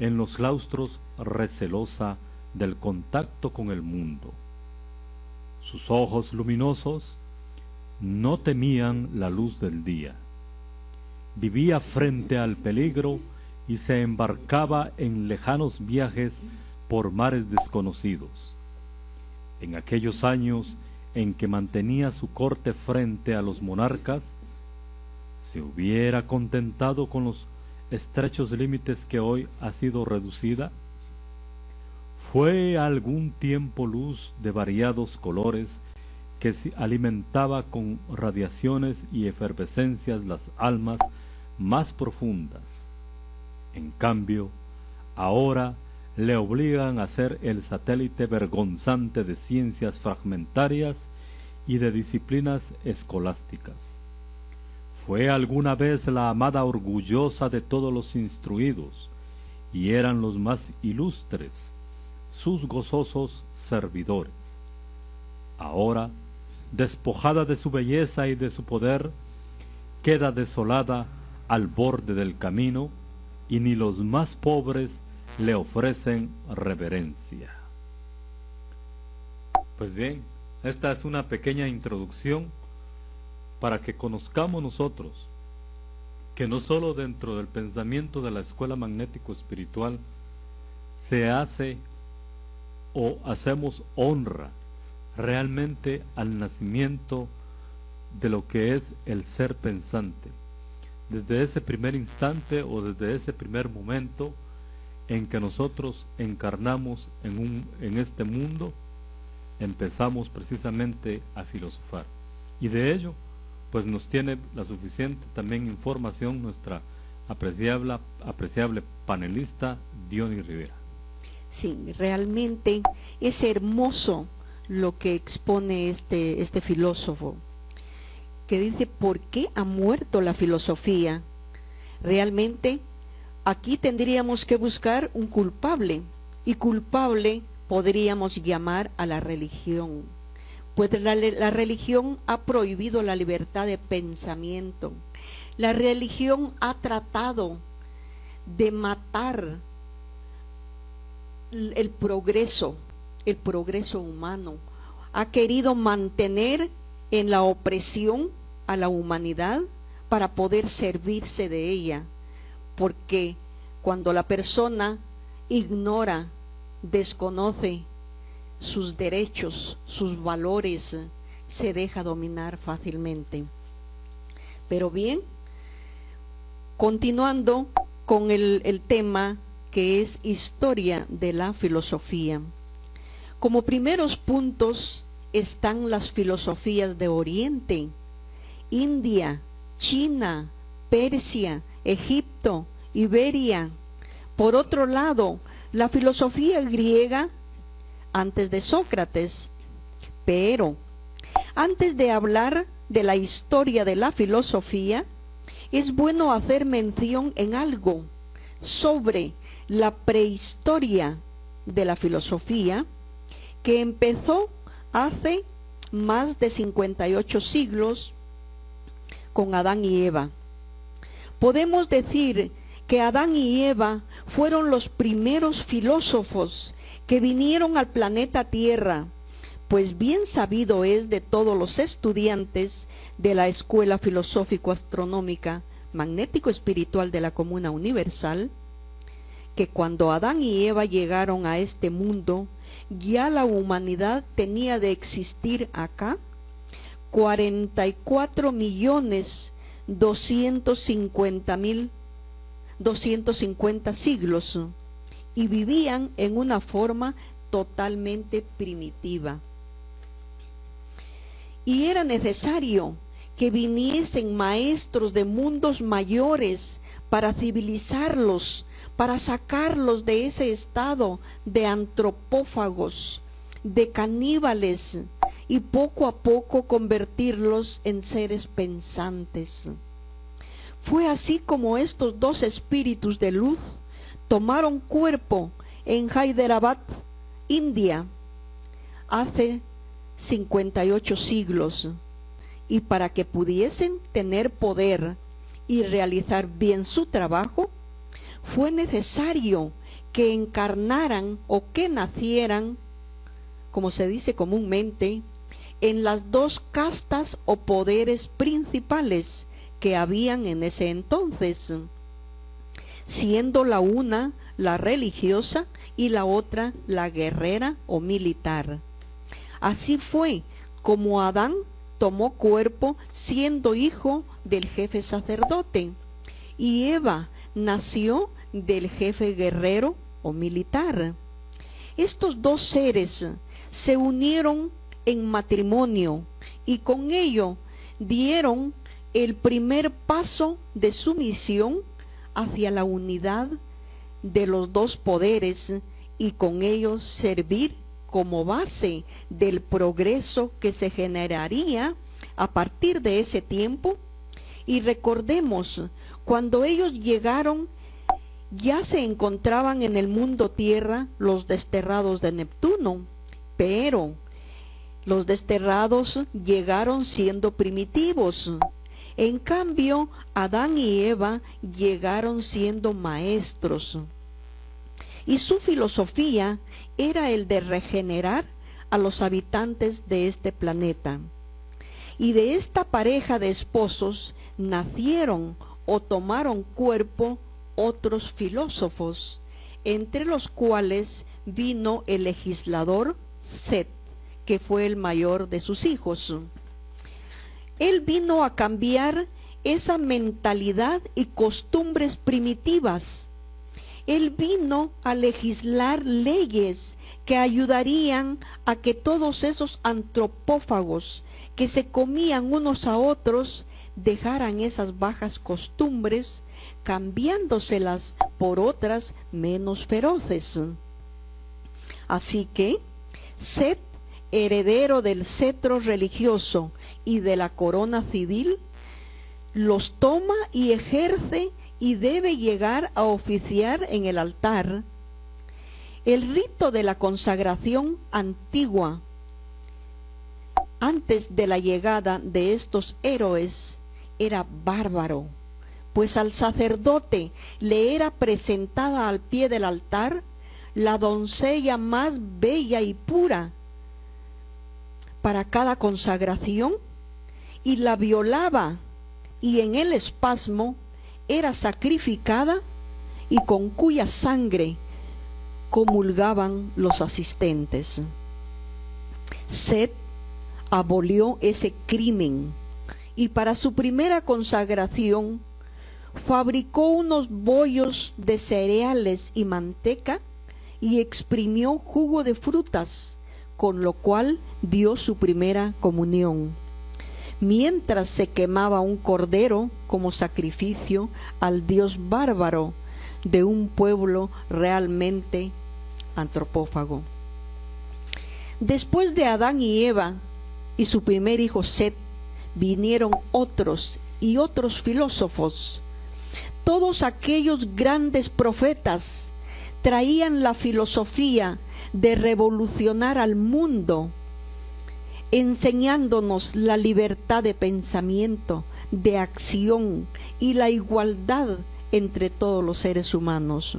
en los claustros recelosa del contacto con el mundo. Sus ojos luminosos no temían la luz del día. Vivía frente al peligro y se embarcaba en lejanos viajes por mares desconocidos. En aquellos años en que mantenía su corte frente a los monarcas, se hubiera contentado con los estrechos límites que hoy ha sido reducida. Fue algún tiempo luz de variados colores que alimentaba con radiaciones y efervescencias las almas más profundas. En cambio, ahora le obligan a ser el satélite vergonzante de ciencias fragmentarias y de disciplinas escolásticas. Fue alguna vez la amada orgullosa de todos los instruidos, y eran los más ilustres sus gozosos servidores. Ahora, despojada de su belleza y de su poder, queda desolada al borde del camino, y ni los más pobres le ofrecen reverencia. Pues bien, esta es una pequeña introducción para que conozcamos nosotros que no solo dentro del pensamiento de la escuela magnético espiritual se hace o hacemos honra realmente al nacimiento de lo que es el ser pensante, desde ese primer instante o desde ese primer momento en que nosotros encarnamos en este mundo, empezamos precisamente a filosofar. Y de ello, pues nos tiene la suficiente también información nuestra apreciable panelista Diony Rivera. Sí, realmente es hermoso lo que expone este filósofo, que dice: ¿por qué ha muerto la filosofía? Realmente aquí tendríamos que buscar un culpable, y culpable podríamos llamar a la religión, pues la religión ha prohibido la libertad de pensamiento. La religión ha tratado de matar el progreso humano, ha querido mantener en la opresión a la humanidad para poder servirse de ella, porque cuando la persona ignora, desconoce sus derechos, sus valores, se deja dominar fácilmente. Pero bien, continuando con el tema que es historia de la filosofía. Como primeros puntos están las filosofías de Oriente: India, China, Persia, Egipto, Iberia. Por otro lado, la filosofía griega antes de Sócrates. Pero antes de hablar de la historia de la filosofía, es bueno hacer mención en algo sobre la prehistoria de la filosofía, que empezó hace más de 58 siglos con Adán y Eva. Podemos decir que Adán y Eva fueron los primeros filósofos que vinieron al planeta Tierra, pues bien sabido es de todos los estudiantes de la Escuela Filosófico-Astronómica Magnético-Espiritual de la Comuna Universal, que cuando Adán y Eva llegaron a este mundo, ya la humanidad tenía de existir acá 44.250.250 siglos, y vivían en una forma totalmente primitiva. Y era necesario que viniesen maestros de mundos mayores para civilizarlos, para sacarlos de ese estado de antropófagos, de caníbales, y poco a poco convertirlos en seres pensantes. Fue así como estos dos espíritus de luz tomaron cuerpo en Hyderabad, India, hace 58 siglos, y para que pudiesen tener poder y realizar bien su trabajo, fue necesario que encarnaran o que nacieran, como se dice comúnmente, en las dos castas o poderes principales que habían en ese entonces, siendo la una la religiosa y la otra la guerrera o militar. Así fue como Adán tomó cuerpo siendo hijo del jefe sacerdote, y Eva nació del jefe guerrero o militar. Estos dos seres se unieron en matrimonio y con ello dieron el primer paso de su misión hacia la unidad de los dos poderes y con ello servir como base del progreso que se generaría a partir de ese tiempo. Y recordemos, cuando ellos llegaron, ya se encontraban en el mundo tierra los desterrados de Neptuno, pero los desterrados llegaron siendo primitivos. En cambio, Adán y Eva llegaron siendo maestros. Y su filosofía era el de regenerar a los habitantes de este planeta. Y de esta pareja de esposos nacieron o tomaron cuerpo otros filósofos, entre los cuales vino el legislador Set, que fue el mayor de sus hijos. Él vino a cambiar esa mentalidad y costumbres primitivas. Él vino a legislar leyes que ayudarían a que todos esos antropófagos que se comían unos a otros dejaran esas bajas costumbres, cambiándoselas por otras menos feroces. Así que Set, heredero del cetro religioso y de la corona civil, los toma y ejerce y debe llegar a oficiar en el altar. El rito de la consagración antigua, antes de la llegada de estos héroes, era bárbaro, pues al sacerdote le era presentada al pie del altar la doncella más bella y pura para cada consagración, y la violaba, y en el espasmo era sacrificada, y con cuya sangre comulgaban los asistentes. Set abolió ese crimen y para su primera consagración fabricó unos bollos de cereales y manteca y exprimió jugo de frutas, con lo cual dio su primera comunión, mientras se quemaba un cordero como sacrificio al dios bárbaro de un pueblo realmente antropófago. Después de Adán y Eva y su primer hijo Set, vinieron otros y otros filósofos. Todos aquellos grandes profetas traían la filosofía de revolucionar al mundo, enseñándonos la libertad de pensamiento, de acción y la igualdad entre todos los seres humanos.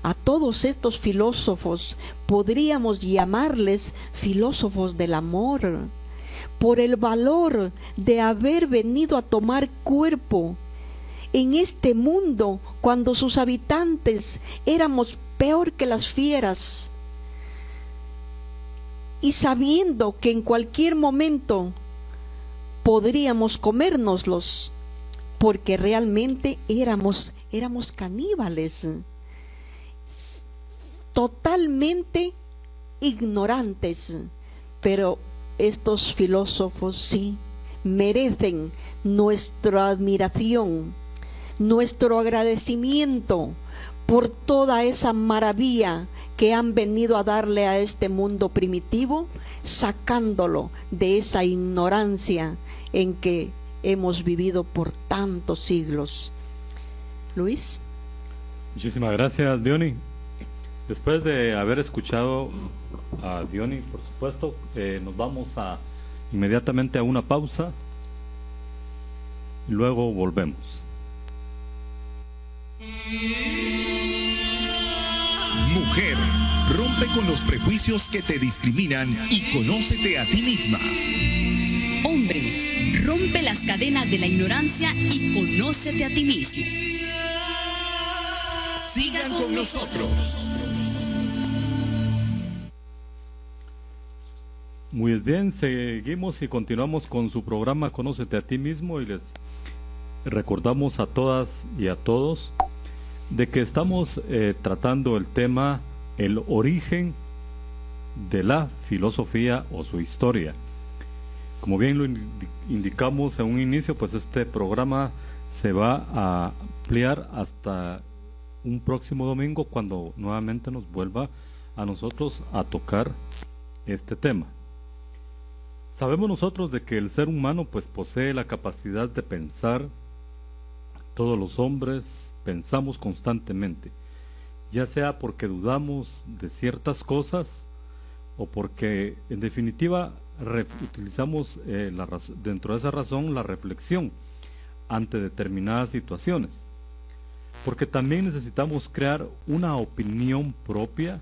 A todos estos filósofos podríamos llamarles filósofos del amor, por el valor de haber venido a tomar cuerpo en este mundo cuando sus habitantes éramos peor que las fieras, y sabiendo que en cualquier momento podríamos comérnoslos, porque realmente éramos caníbales, totalmente ignorantes. Pero estos filósofos sí merecen nuestra admiración, nuestro agradecimiento por toda esa maravilla que han venido a darle a este mundo primitivo, sacándolo de esa ignorancia en que hemos vivido por tantos siglos. Luis. Muchísimas gracias, Diony. Después de haber escuchado a Diony, por supuesto, nos vamos inmediatamente a una pausa y luego volvemos. Mujer, rompe con los prejuicios que te discriminan y conócete a ti misma. Hombre, rompe las cadenas de la ignorancia y conócete a ti mismo. Sigan con nosotros. Muy bien, seguimos y continuamos con su programa Conócete a ti mismo, y les recordamos a todas y a todos de que estamos tratando el tema el origen de la filosofía o su historia. Como bien lo indicamos en un inicio, pues este programa se va a ampliar hasta un próximo domingo, cuando nuevamente nos vuelva a nosotros a tocar este tema. Sabemos nosotros de que el ser humano pues posee la capacidad de pensar. Todos los hombres pensamos constantemente, ya sea porque dudamos de ciertas cosas o porque en definitiva utilizamos dentro de esa razón la reflexión ante determinadas situaciones, porque también necesitamos crear una opinión propia,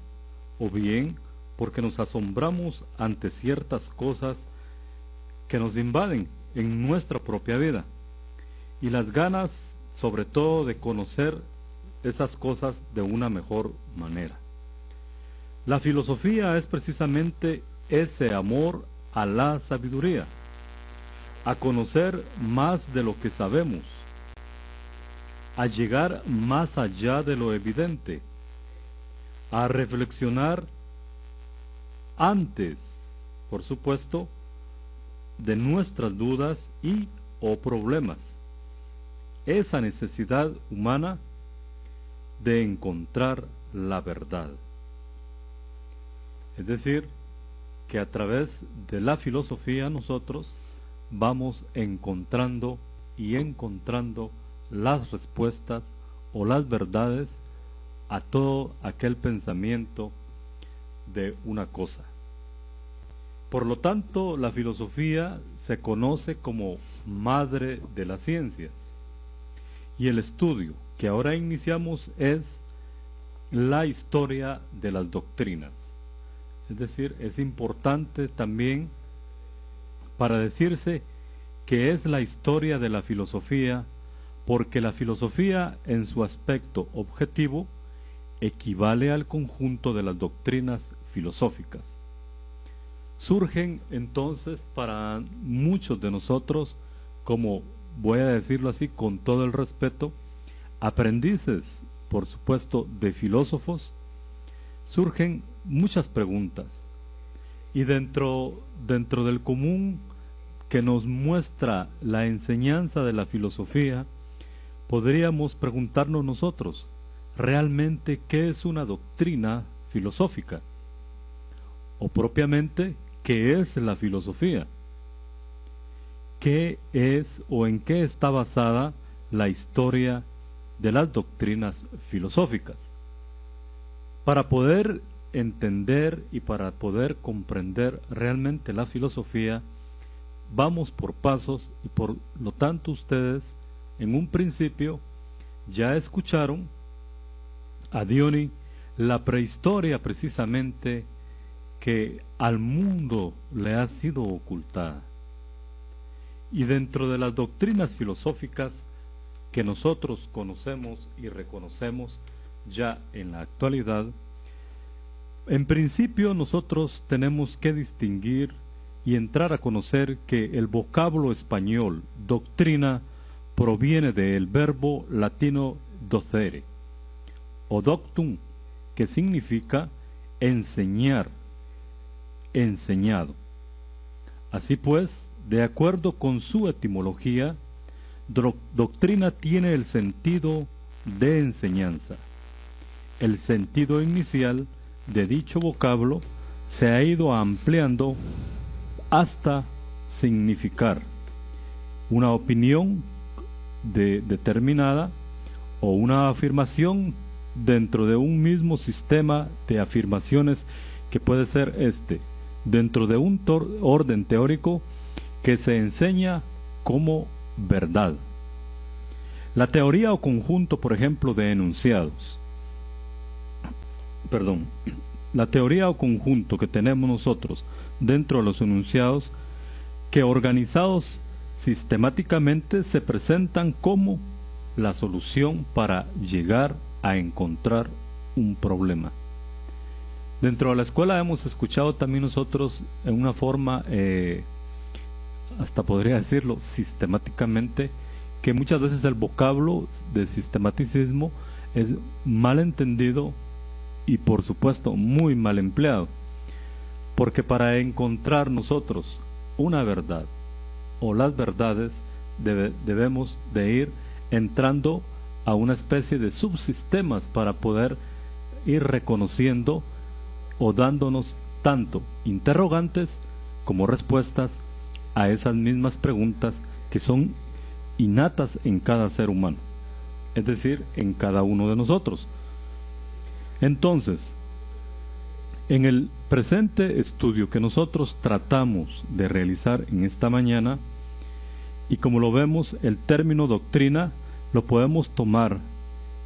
o bien porque nos asombramos ante ciertas cosas que nos invaden en nuestra propia vida, y las ganas sobre todo de conocer esas cosas de una mejor manera. La filosofía es precisamente ese amor a la sabiduría, a conocer más de lo que sabemos, a llegar más allá de lo evidente, a reflexionar antes, por supuesto, de nuestras dudas y o problemas. Esa necesidad humana de encontrar la verdad. Es decir, que a través de la filosofía nosotros vamos encontrando las respuestas o las verdades a todo aquel pensamiento de una cosa. Por lo tanto, la filosofía se conoce como madre de las ciencias, y el estudio que ahora iniciamos es la historia de las doctrinas. Es decir, es importante también para decirse que es la historia de la filosofía, porque la filosofía en su aspecto objetivo equivale al conjunto de las doctrinas filosóficas. Surgen entonces para muchos de nosotros, como voy a decirlo así con todo el respeto, aprendices, por supuesto, de filósofos, surgen muchas preguntas, y dentro del común que nos muestra la enseñanza de la filosofía, podríamos preguntarnos nosotros, ¿realmente qué es una doctrina filosófica? O propiamente, ¿qué es la filosofía? ¿Qué es o en qué está basada la historia de las doctrinas filosóficas? Para poder entender y para poder comprender realmente la filosofía, vamos por pasos, y por lo tanto ustedes en un principio ya escucharon a Diony la prehistoria precisamente que al mundo le ha sido ocultada. Y dentro de las doctrinas filosóficas que nosotros conocemos y reconocemos ya en la actualidad, en principio nosotros tenemos que distinguir y entrar a conocer que el vocablo español doctrina proviene del verbo latino docere o doctum, que significa enseñar, enseñado. Así pues, de acuerdo con su etimología, doctrina tiene el sentido de enseñanza. El sentido inicial de dicho vocablo se ha ido ampliando hasta significar una opinión determinada o una afirmación dentro de un mismo sistema de afirmaciones, que puede ser dentro de un orden teórico que se enseña como verdad. La teoría o conjunto, por ejemplo, de enunciados. perdón, la teoría o conjunto que tenemos nosotros dentro de los enunciados, que organizados sistemáticamente se presentan como la solución para llegar a encontrar un problema. Dentro de la escuela hemos escuchado también nosotros en una forma, hasta podría decirlo, sistemáticamente, que muchas veces el vocablo de sistematicismo es mal entendido y por supuesto muy mal empleado, porque para encontrar nosotros una verdad o las verdades debemos de ir entrando a una especie de subsistemas para poder ir reconociendo o dándonos tanto interrogantes como respuestas a esas mismas preguntas que son innatas en cada ser humano, es decir, en cada uno de nosotros. Entonces, en el presente estudio que nosotros tratamos de realizar en esta mañana, y como lo vemos, el término doctrina lo podemos tomar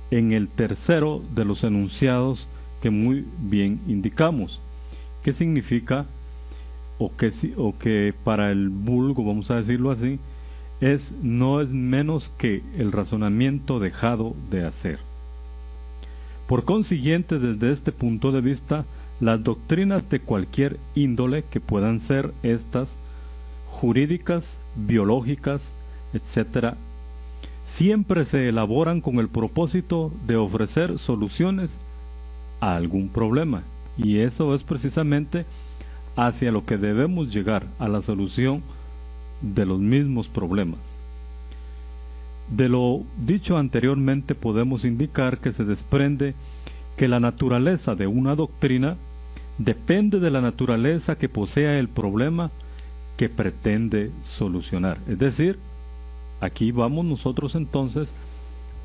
en el tercero de los enunciados que muy bien indicamos. ¿Qué significa? O que para el vulgo, vamos a decirlo así, no es menos que el razonamiento dejado de hacer. Por consiguiente, desde este punto de vista, las doctrinas de cualquier índole, que puedan ser estas jurídicas, biológicas, etc., siempre se elaboran con el propósito de ofrecer soluciones a algún problema, y eso es precisamente hacia lo que debemos llegar, a la solución de los mismos problemas. De lo dicho anteriormente podemos indicar que se desprende que la naturaleza de una doctrina depende de la naturaleza que posea el problema que pretende solucionar. Es decir, aquí vamos nosotros entonces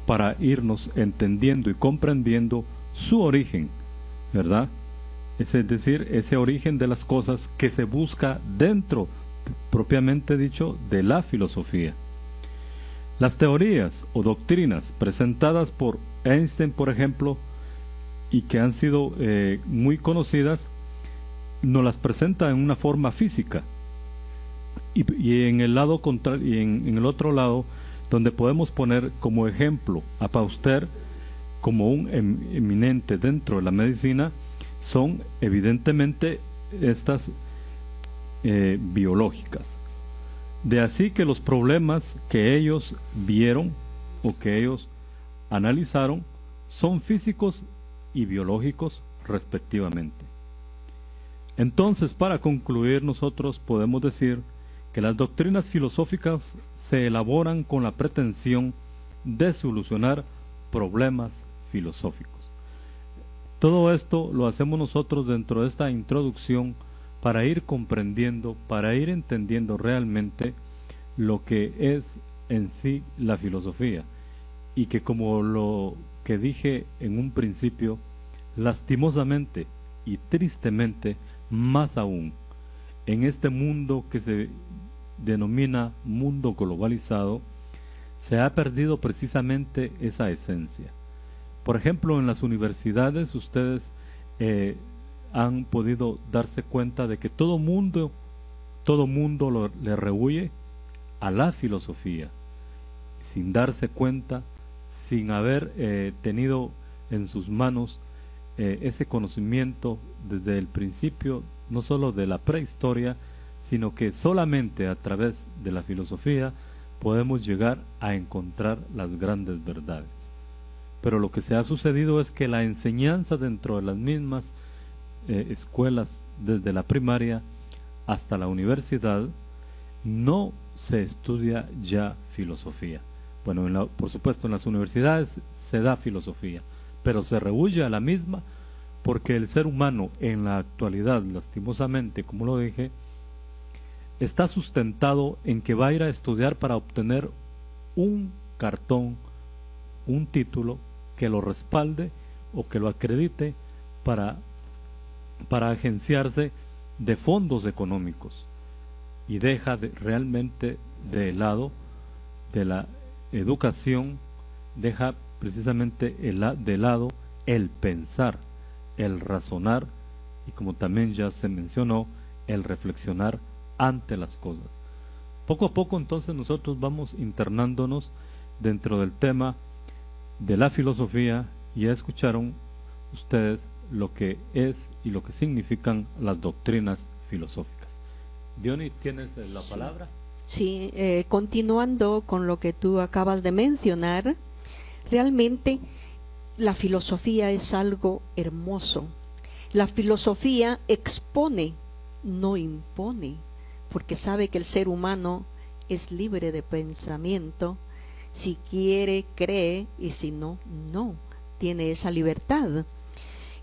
para irnos entendiendo y comprendiendo su origen, ¿verdad? Es decir, ese origen de las cosas que se busca dentro, propiamente dicho, de la filosofía. Las teorías o doctrinas presentadas por Einstein, por ejemplo, y que han sido muy conocidas, nos las presenta en una forma física, y en el lado contrario, y en el otro lado, donde podemos poner como ejemplo a Pasteur como un eminente dentro de la medicina, son evidentemente estas biológicas. De así que los problemas que ellos vieron o que ellos analizaron son físicos y biológicos respectivamente. Entonces, para concluir, nosotros podemos decir que las doctrinas filosóficas se elaboran con la pretensión de solucionar problemas filosóficos. Todo esto lo hacemos nosotros dentro de esta introducción para ir comprendiendo, para ir entendiendo realmente lo que es en sí la filosofía, y que, como lo que dije en un principio, lastimosamente y tristemente, más aún en este mundo que se denomina mundo globalizado, se ha perdido precisamente esa esencia. Por ejemplo, en las universidades ustedes han podido darse cuenta de que todo mundo le rehuye a la filosofía, sin darse cuenta, sin haber tenido en sus manos ese conocimiento desde el principio, no solo de la prehistoria, sino que solamente a través de la filosofía podemos llegar a encontrar las grandes verdades. Pero lo que se ha sucedido es que la enseñanza dentro de las mismas escuelas, desde la primaria hasta la universidad, no se estudia ya filosofía. Bueno, por supuesto en las universidades se da filosofía, pero se rehúye a la misma porque el ser humano en la actualidad, lastimosamente, como lo dije, está sustentado en que va a ir a estudiar para obtener un cartón, un título que lo respalde o que lo acredite para agenciarse de fondos económicos, y deja realmente de lado de la educación, deja precisamente de lado el pensar, el razonar y, como también ya se mencionó, el reflexionar ante las cosas. Poco a poco entonces nosotros vamos internándonos dentro del tema de la filosofía. Ya escucharon ustedes lo que es y lo que significan las doctrinas filosóficas. Diony, ¿tienes la palabra? Sí, continuando con lo que tú acabas de mencionar, realmente la filosofía es algo hermoso. La filosofía expone, no impone, porque sabe que el ser humano es libre de pensamiento. Si quiere, cree, y si no, no. Tiene esa libertad.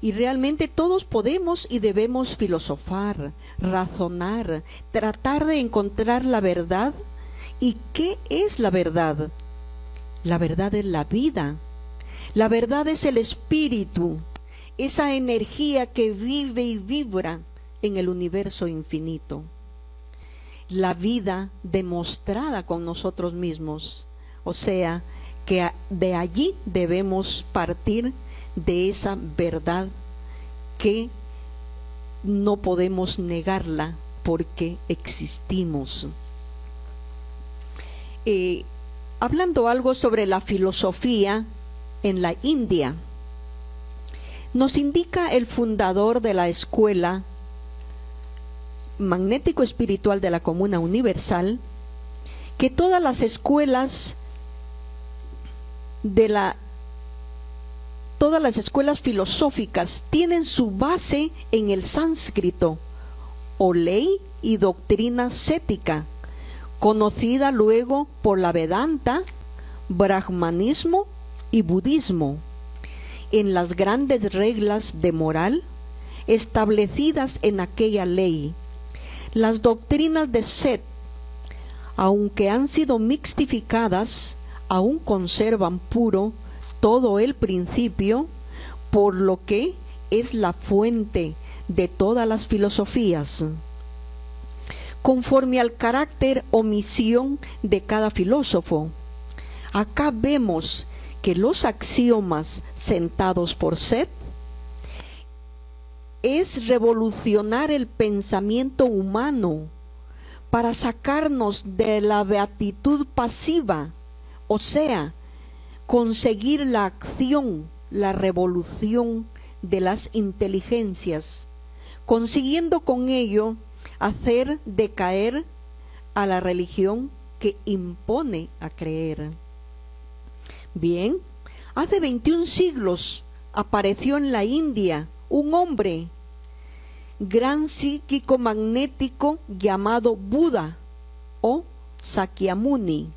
Y realmente todos podemos y debemos filosofar, razonar, tratar de encontrar la verdad. ¿Y qué es la verdad? La verdad es la vida. La verdad es el espíritu, esa energía que vive y vibra en el universo infinito. La vida demostrada con nosotros mismos. O sea, que de allí debemos partir, de esa verdad que no podemos negarla porque existimos. Hablando algo sobre la filosofía en la India, nos indica el fundador de la escuela magnético espiritual de la Comuna Universal que todas las escuelas filosóficas tienen su base en el sánscrito o ley y doctrina cética, conocida luego por la Vedanta, brahmanismo y budismo, en las grandes reglas de moral establecidas en aquella ley. Las doctrinas de Set, aunque han sido mixtificadas, aún conservan puro todo el principio, por lo que es la fuente de todas las filosofías. Conforme al carácter o misión de cada filósofo, acá vemos que los axiomas sentados por Set es revolucionar el pensamiento humano para sacarnos de la beatitud pasiva, o sea, conseguir la acción, la revolución de las inteligencias, consiguiendo con ello hacer decaer a la religión que impone a creer. Bien, hace 21 siglos apareció en la India un hombre, gran psíquico magnético llamado Buda o Sakyamuni,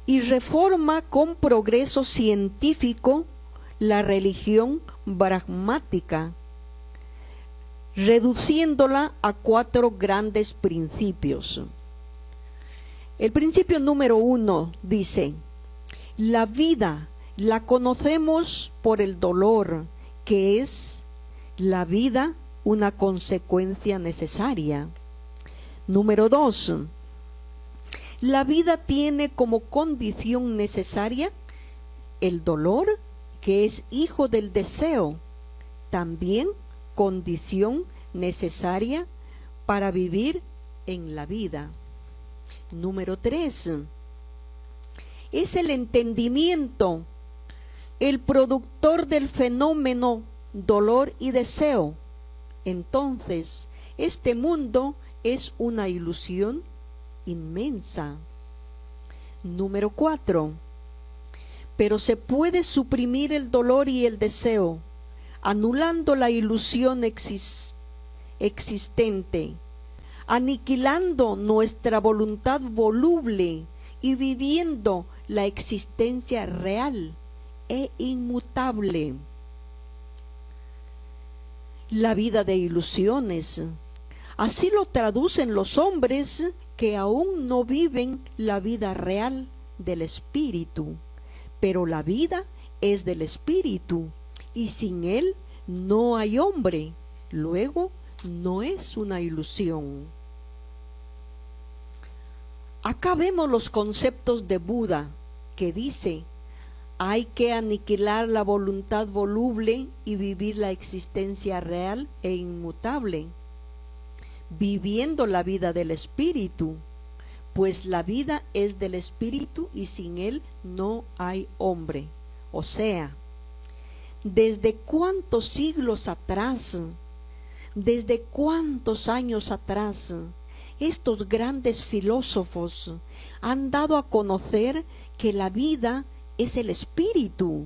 y reforma con progreso científico la religión brahmática, reduciéndola a 4 grandes principios. El principio número 1 dice: la vida la conocemos por el dolor, que es la vida una consecuencia necesaria. Número 2, la vida tiene como condición necesaria el dolor, que es hijo del deseo, también condición necesaria para vivir en la vida. Número 3, es el entendimiento, el productor del fenómeno dolor y deseo. Entonces, este mundo es una ilusión inmensa. Número 4, pero se puede suprimir el dolor y el deseo, anulando la ilusión existente, aniquilando nuestra voluntad voluble y viviendo la existencia real e inmutable. La vida de ilusiones, así lo traducen los hombres que aún no viven la vida real del espíritu, pero la vida es del espíritu y sin él no hay hombre, luego no es una ilusión. Acá vemos los conceptos de Buda, que dice: Hay que aniquilar la voluntad voluble y vivir la existencia real e inmutable, viviendo la vida del espíritu, pues la vida es del espíritu y sin él no hay hombre. O sea, ¿desde cuántos siglos atrás, desde cuántos años atrás, estos grandes filósofos han dado a conocer que la vida es el espíritu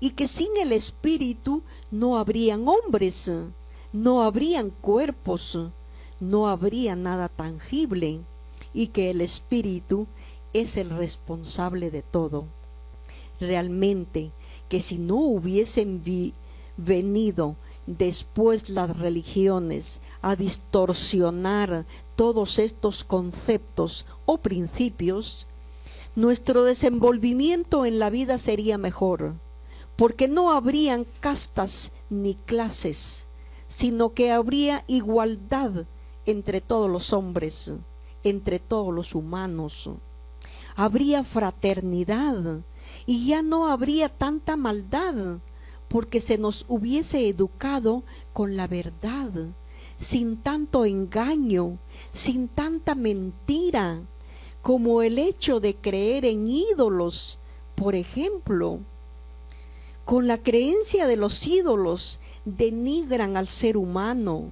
y que sin el espíritu no habrían hombres, no habrían cuerpos, no habría nada tangible, y que el espíritu es el responsable de todo? Realmente que si no hubiesen venido después las religiones a distorsionar todos estos conceptos o principios, nuestro desenvolvimiento en la vida sería mejor, porque no habrían castas ni clases, sino que habría igualdad entre todos los hombres, entre todos los humanos. Habría fraternidad y ya no habría tanta maldad, porque se nos hubiese educado con la verdad, sin tanto engaño, sin tanta mentira, como el hecho de creer en ídolos, por ejemplo. Con la creencia de los ídolos denigran al ser humano,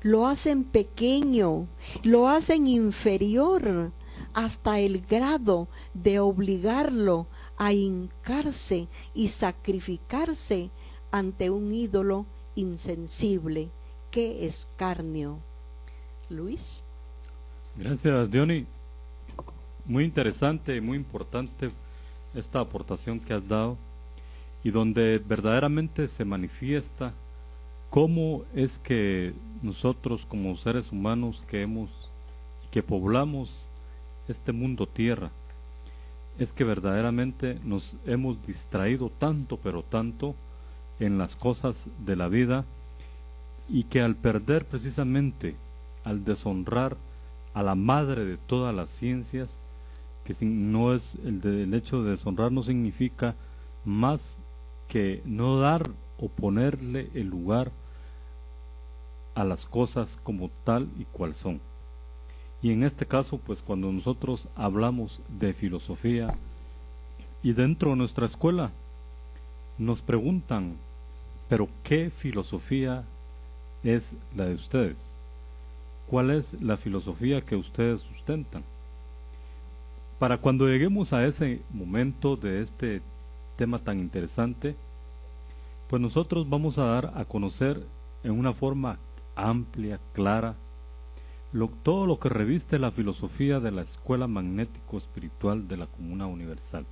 lo hacen pequeño, lo hacen inferior, hasta el grado de obligarlo a hincarse y sacrificarse ante un ídolo insensible. ¡Qué escarnio! Luis. Gracias, Diony. Muy interesante y muy importante esta aportación que has dado, y donde verdaderamente se manifiesta cómo es que nosotros como seres humanos que poblamos este mundo tierra, es que verdaderamente nos hemos distraído tanto, pero tanto en las cosas de la vida, y que al perder precisamente, al deshonrar a la madre de todas las ciencias, que no es el hecho de deshonrar no significa más que no dar o ponerle el lugar a las cosas como tal y cual son. Y en este caso, pues cuando nosotros hablamos de filosofía y dentro de nuestra escuela nos preguntan, pero ¿qué filosofía es la de ustedes? ¿Cuál es la filosofía que ustedes sustentan? Para cuando lleguemos a ese momento de este tema tan interesante, pues nosotros vamos a dar a conocer en una forma amplia, clara, todo lo que reviste la filosofía de la Escuela Magnético Espiritual de la Comuna Universal.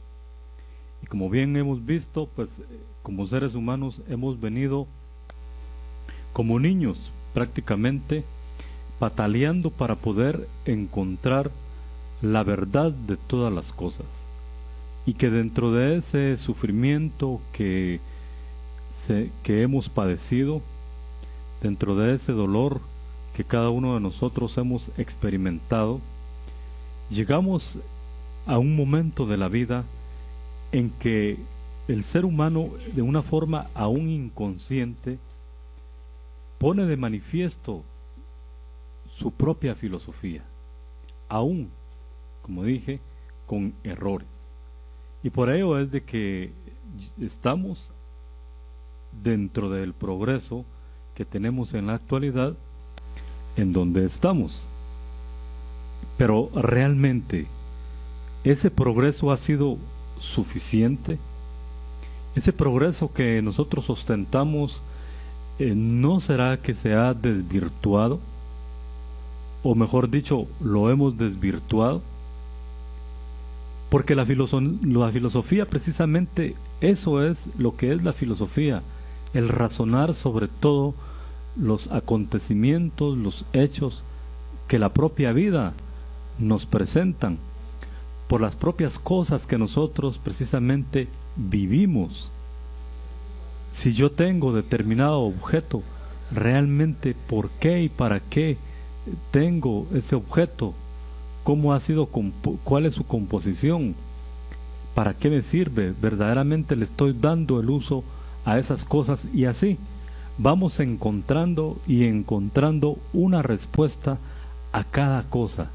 Y como bien hemos visto, pues como seres humanos hemos venido como niños prácticamente pataleando para poder encontrar la verdad de todas las cosas, y que dentro de ese sufrimiento que hemos padecido, dentro de ese dolor que cada uno de nosotros hemos experimentado, llegamos a un momento de la vida en que el ser humano, de una forma aún inconsciente, pone de manifiesto su propia filosofía, aún, como dije, con errores. Y por ello es de que estamos dentro del progreso que tenemos en la actualidad, en donde estamos. Pero realmente, ¿ese progreso ha sido suficiente? ¿Ese progreso que nosotros ostentamos no será que se ha desvirtuado? O mejor dicho, lo hemos desvirtuado. Porque la filosofía precisamente eso es lo que es la filosofía, el razonar sobre todo los acontecimientos, los hechos que la propia vida nos presentan, por las propias cosas que nosotros precisamente vivimos. Si yo tengo determinado objeto, realmente ¿por qué y para qué tengo ese objeto? ¿Cómo ha sido, cuál es su composición? ¿para qué me sirve? ¿Verdaderamente le estoy dando el uso a esas cosas? Y así vamos encontrando una respuesta a cada cosa.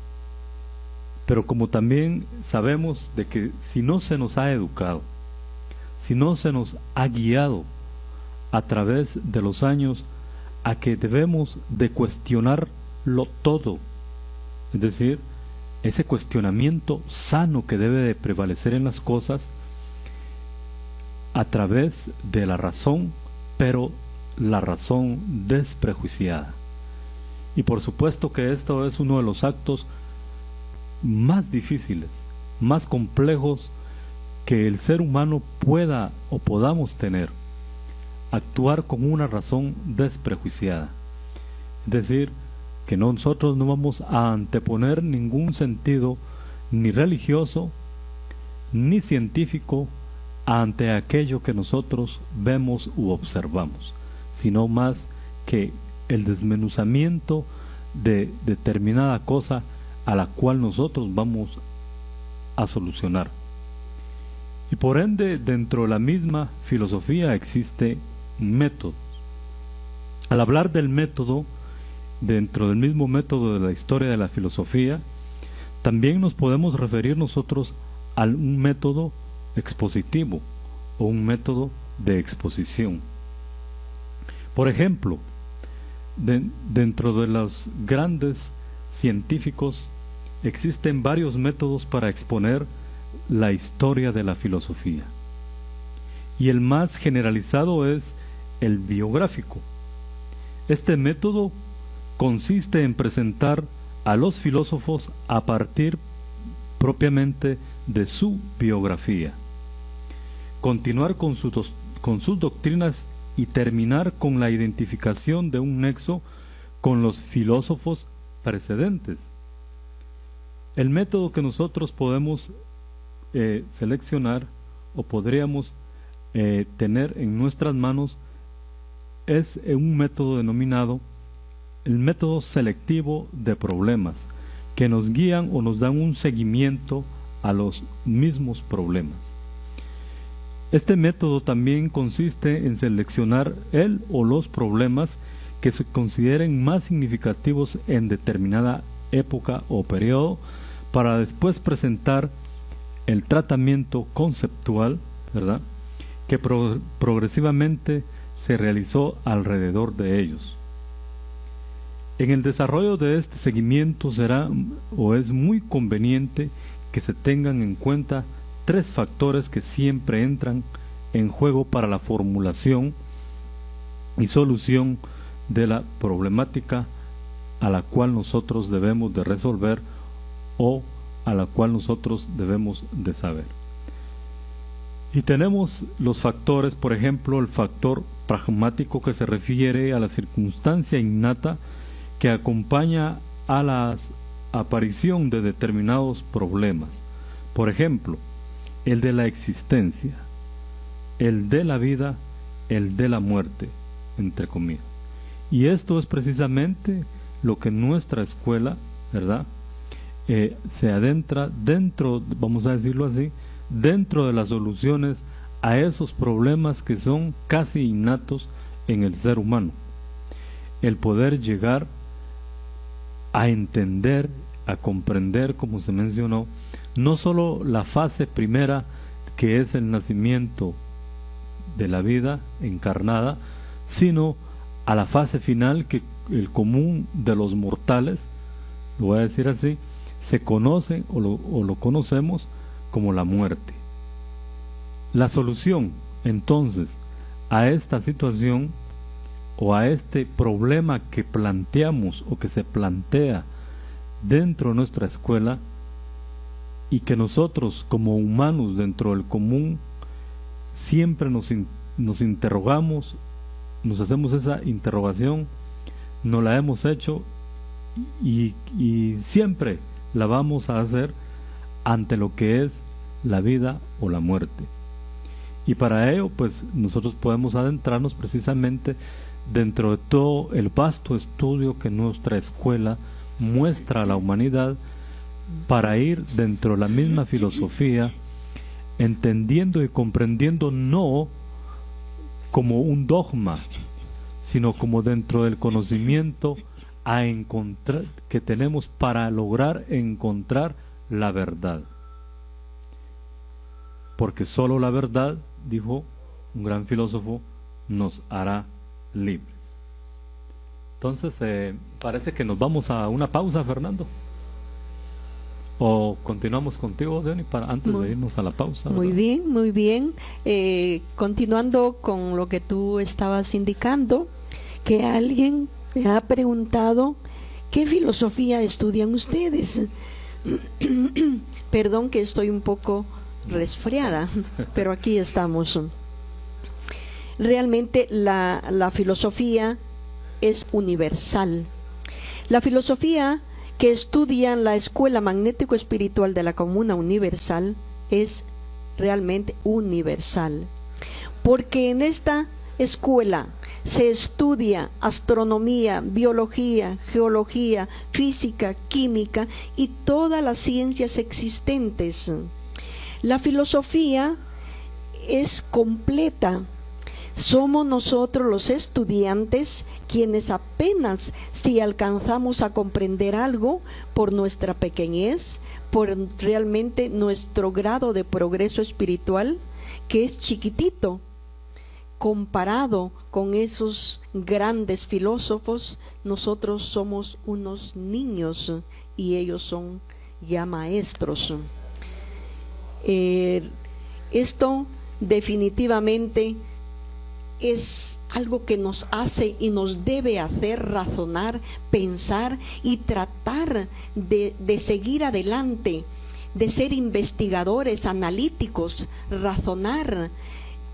Pero como también sabemos de que si no se nos ha educado, si no se nos ha guiado a través de los años a que debemos de cuestionarlo todo, es decir, ese cuestionamiento sano que debe de prevalecer en las cosas a través de la razón, pero la razón desprejuiciada. Y por supuesto que esto es uno de los actos más difíciles, más complejos que el ser humano pueda o podamos tener, actuar con una razón desprejuiciada. Es decir, que nosotros no vamos a anteponer ningún sentido ni religioso ni científico ante aquello que nosotros vemos u observamos, sino más que el desmenuzamiento de determinada cosa a la cual nosotros vamos a solucionar. Y por ende, dentro de la misma filosofía existe métodos. Al hablar del método, dentro del mismo método de la historia de la filosofía, también nos podemos referir nosotros a un método expositivo o un método de exposición. Por ejemplo, dentro de los grandes científicos existen varios métodos para exponer la historia de la filosofía, y el más generalizado es el biográfico. Este método consiste en presentar a los filósofos a partir propiamente de su biografía, continuar con sus doctrinas y terminar con la identificación de un nexo con los filósofos precedentes. El método que nosotros podemos seleccionar o podríamos tener en nuestras manos es un método denominado el método selectivo de problemas, que nos guían o nos dan un seguimiento a los mismos problemas. Este método también consiste en seleccionar el o los problemas que se consideren más significativos en determinada época o periodo, para después presentar el tratamiento conceptual, ¿verdad?, que progresivamente se realizó alrededor de ellos. En el desarrollo de este seguimiento será o es muy conveniente que se tengan en cuenta tres factores que siempre entran en juego para la formulación y solución de la problemática a la cual nosotros debemos de resolver o a la cual nosotros debemos de saber. Y tenemos los factores, por ejemplo, el factor pragmático, que se refiere a la circunstancia innata que acompaña a la aparición de determinados problemas. Por ejemplo, el de la existencia, el de la vida, el de la muerte, entre comillas. Y esto es precisamente lo que nuestra escuela, ¿verdad?, se adentra dentro, vamos a decirlo así, dentro de las soluciones a esos problemas que son casi innatos en el ser humano. El poder llegar a entender, a comprender, como se mencionó, no solo la fase primera, que es el nacimiento de la vida encarnada, sino a la fase final, que el común de los mortales, lo voy a decir así, se conoce o lo conocemos como la muerte. La solución, entonces, a esta situación o a este problema que planteamos o que se plantea dentro de nuestra escuela, y que nosotros como humanos dentro del común siempre nos interrogamos, nos hacemos esa interrogación, nos la hemos hecho y siempre la vamos a hacer ante lo que es la vida o la muerte. Y para ello, pues nosotros podemos adentrarnos precisamente dentro de todo el vasto estudio que nuestra escuela muestra a la humanidad, para ir dentro de la misma filosofía entendiendo y comprendiendo no como un dogma, sino como dentro del conocimiento a encontrar, que tenemos para lograr encontrar la verdad. Porque solo la verdad, dijo un gran filósofo, nos hará libres. Entonces, parece que nos vamos a una pausa, Fernando. ¿O continuamos contigo, Denis, antes de irnos a la pausa? Muy ¿verdad? bien, muy bien. Continuando con lo que tú estabas indicando, que alguien me ha preguntado, ¿qué filosofía estudian ustedes? Perdón que estoy un poco resfriada, pero aquí estamos. Realmente la filosofía es universal. La filosofía que estudia la Escuela Magnético-Espiritual de la Comuna Universal es realmente universal, porque en esta escuela se estudia astronomía, biología, geología, física, química y todas las ciencias existentes. La filosofía es completa. Somos nosotros los estudiantes quienes apenas si alcanzamos a comprender algo por nuestra pequeñez, por realmente nuestro grado de progreso espiritual, que es chiquitito, comparado con esos grandes filósofos. Nosotros somos unos niños y ellos son ya maestros. Esto definitivamente es algo que nos hace y nos debe hacer razonar, pensar y tratar de seguir adelante, de ser investigadores, analíticos, razonar,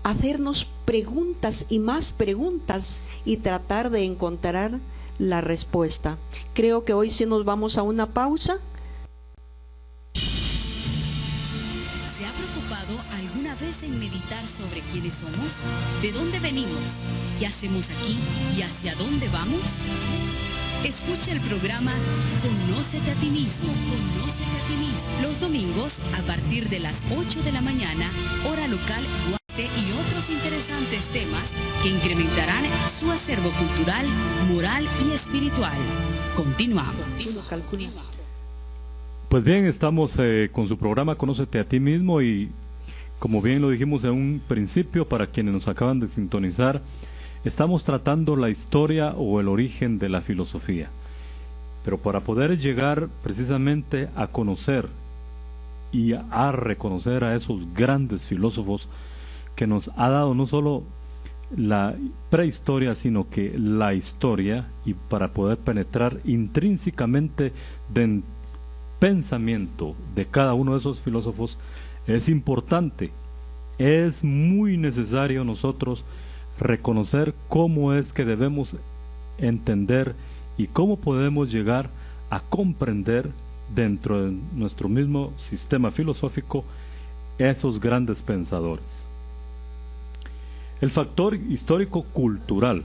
hacernos preguntas y más preguntas y tratar de encontrar la respuesta. Creo que hoy sí nos vamos a una pausa. ¿Se ha preocupado alguna vez en meditar sobre quiénes somos? ¿De dónde venimos? ¿Qué hacemos aquí? ¿Y hacia dónde vamos? Escucha el programa Conócete a ti mismo. Conócete a ti mismo. Los domingos a partir de las 8 de la mañana, hora local y otros interesantes temas que incrementarán su acervo cultural, moral y espiritual. Continuamos. Pues bien, estamos con su programa Conócete a ti mismo y como bien lo dijimos en un principio, para quienes nos acaban de sintonizar, estamos tratando la historia o el origen de la filosofía. Pero para poder llegar precisamente a conocer y a reconocer a esos grandes filósofos que nos ha dado no solo la prehistoria, sino que la historia, y para poder penetrar intrínsecamente del pensamiento de cada uno de esos filósofos, es importante, es muy necesario nosotros reconocer cómo es que debemos entender y cómo podemos llegar a comprender dentro de nuestro mismo sistema filosófico esos grandes pensadores. El factor histórico-cultural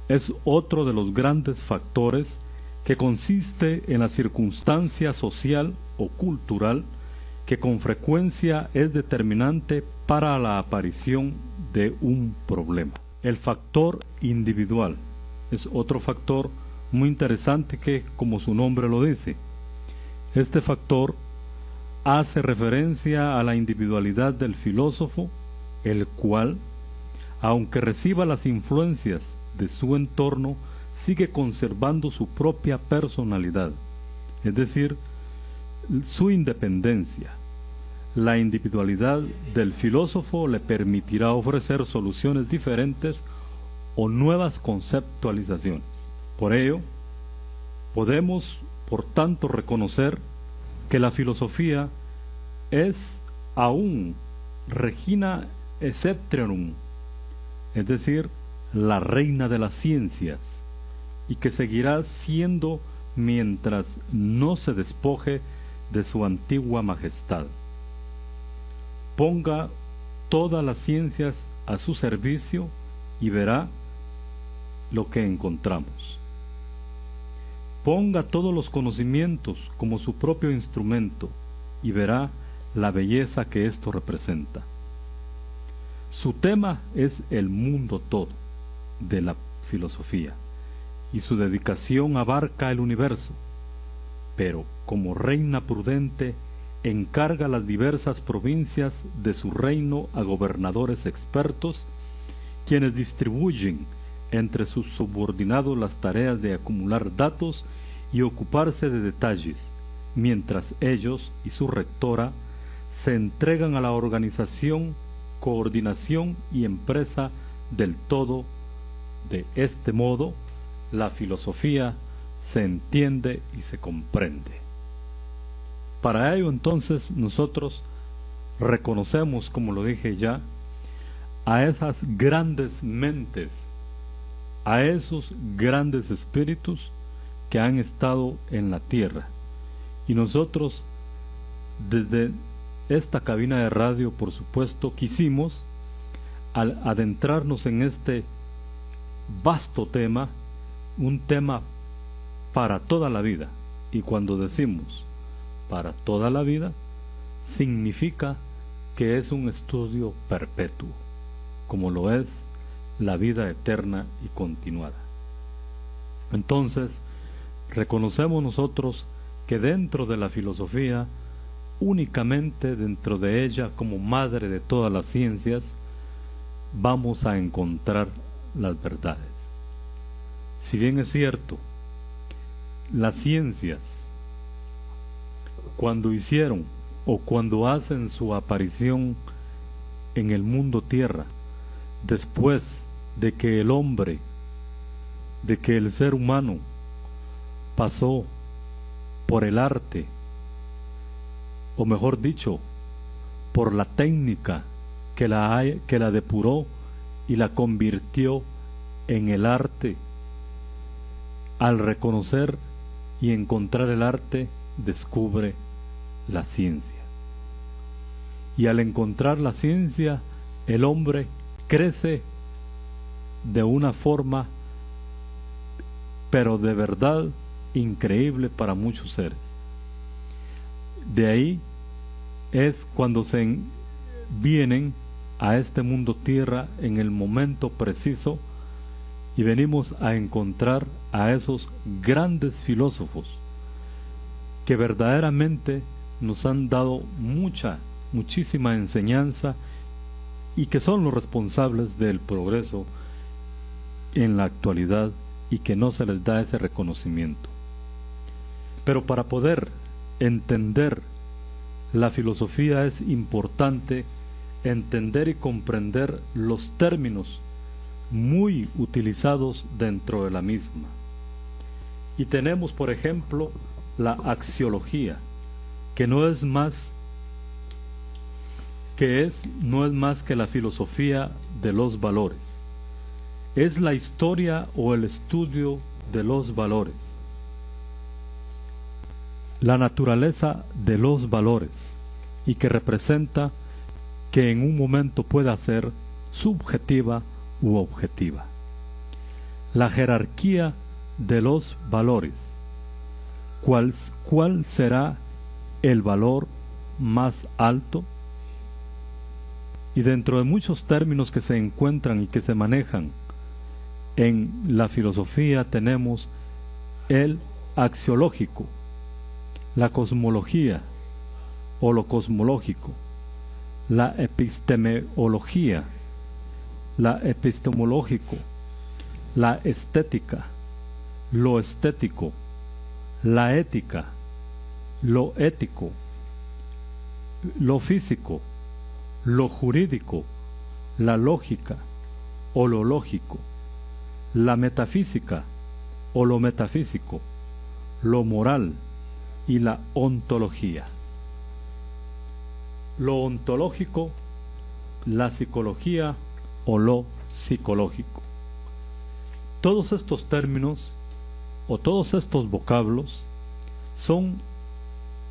es otro de los grandes factores que consiste en la circunstancia social o cultural que con frecuencia es determinante para la aparición de un problema. El factor individual es otro factor muy interesante que, como su nombre lo dice, este factor hace referencia a la individualidad del filósofo, el cual, aunque reciba las influencias de su entorno, sigue conservando su propia personalidad, es decir, su independencia. La individualidad del filósofo le permitirá ofrecer soluciones diferentes o nuevas conceptualizaciones. Por ello, podemos, por tanto, reconocer que la filosofía es aún regina sceptrum, es decir, la reina de las ciencias, y que seguirá siendo mientras no se despoje de su antigua majestad. Ponga todas las ciencias a su servicio y verá lo que encontramos. Ponga todos los conocimientos como su propio instrumento y verá la belleza que esto representa. Su tema es el mundo todo de la filosofía, y su dedicación abarca el universo, pero como reina prudente encarga las diversas provincias de su reino a gobernadores expertos, quienes distribuyen entre sus subordinados las tareas de acumular datos y ocuparse de detalles, mientras ellos y su rectora se entregan a la organización, coordinación y empresa del todo. De este modo, la filosofía se entiende y se comprende. Para ello, entonces, nosotros reconocemos, como lo dije ya, a esas grandes mentes, a esos grandes espíritus que han estado en la tierra. Y nosotros, desde esta cabina de radio, por supuesto, quisimos, al adentrarnos en este vasto tema, un tema para toda la vida. Y cuando decimos para toda la vida, significa que es un estudio perpetuo, como lo es la vida eterna y continuada. Entonces, reconocemos nosotros que dentro de la filosofía, únicamente dentro de ella, como madre de todas las ciencias, vamos a encontrar las verdades. Si bien es cierto, las ciencias, cuando hicieron o cuando hacen su aparición en el mundo tierra, después de que el hombre, de que el ser humano pasó por el arte, o mejor dicho, por la técnica que la depuró y la convirtió en el arte. Al reconocer y encontrar el arte, descubre la ciencia. Y al encontrar la ciencia, el hombre crece de una forma, pero de verdad increíble para muchos seres. De ahí es cuando se vienen a este mundo tierra en el momento preciso y venimos a encontrar a esos grandes filósofos que verdaderamente nos han dado muchísima enseñanza y que son los responsables del progreso en la actualidad y que no se les da ese reconocimiento. Pero para poder entender la filosofía es importante entender y comprender los términos muy utilizados dentro de la misma. Y tenemos, por ejemplo, la axiología, que no es más que la filosofía de los valores. Es la historia o el estudio de los valores, la naturaleza de los valores, y que representa que en un momento pueda ser subjetiva u objetiva. La jerarquía de los valores, ¿cuál será el valor más alto? Y dentro de muchos términos que se encuentran y que se manejan en la filosofía tenemos el axiológico, la cosmología o lo cosmológico, la epistemología, la epistemológico, la estética, lo estético, la ética, lo ético, lo físico, lo jurídico, la lógica o lo lógico, la metafísica o lo metafísico, lo moral y la ontología. Lo ontológico, la psicología o lo psicológico. Todos estos términos o todos estos vocablos son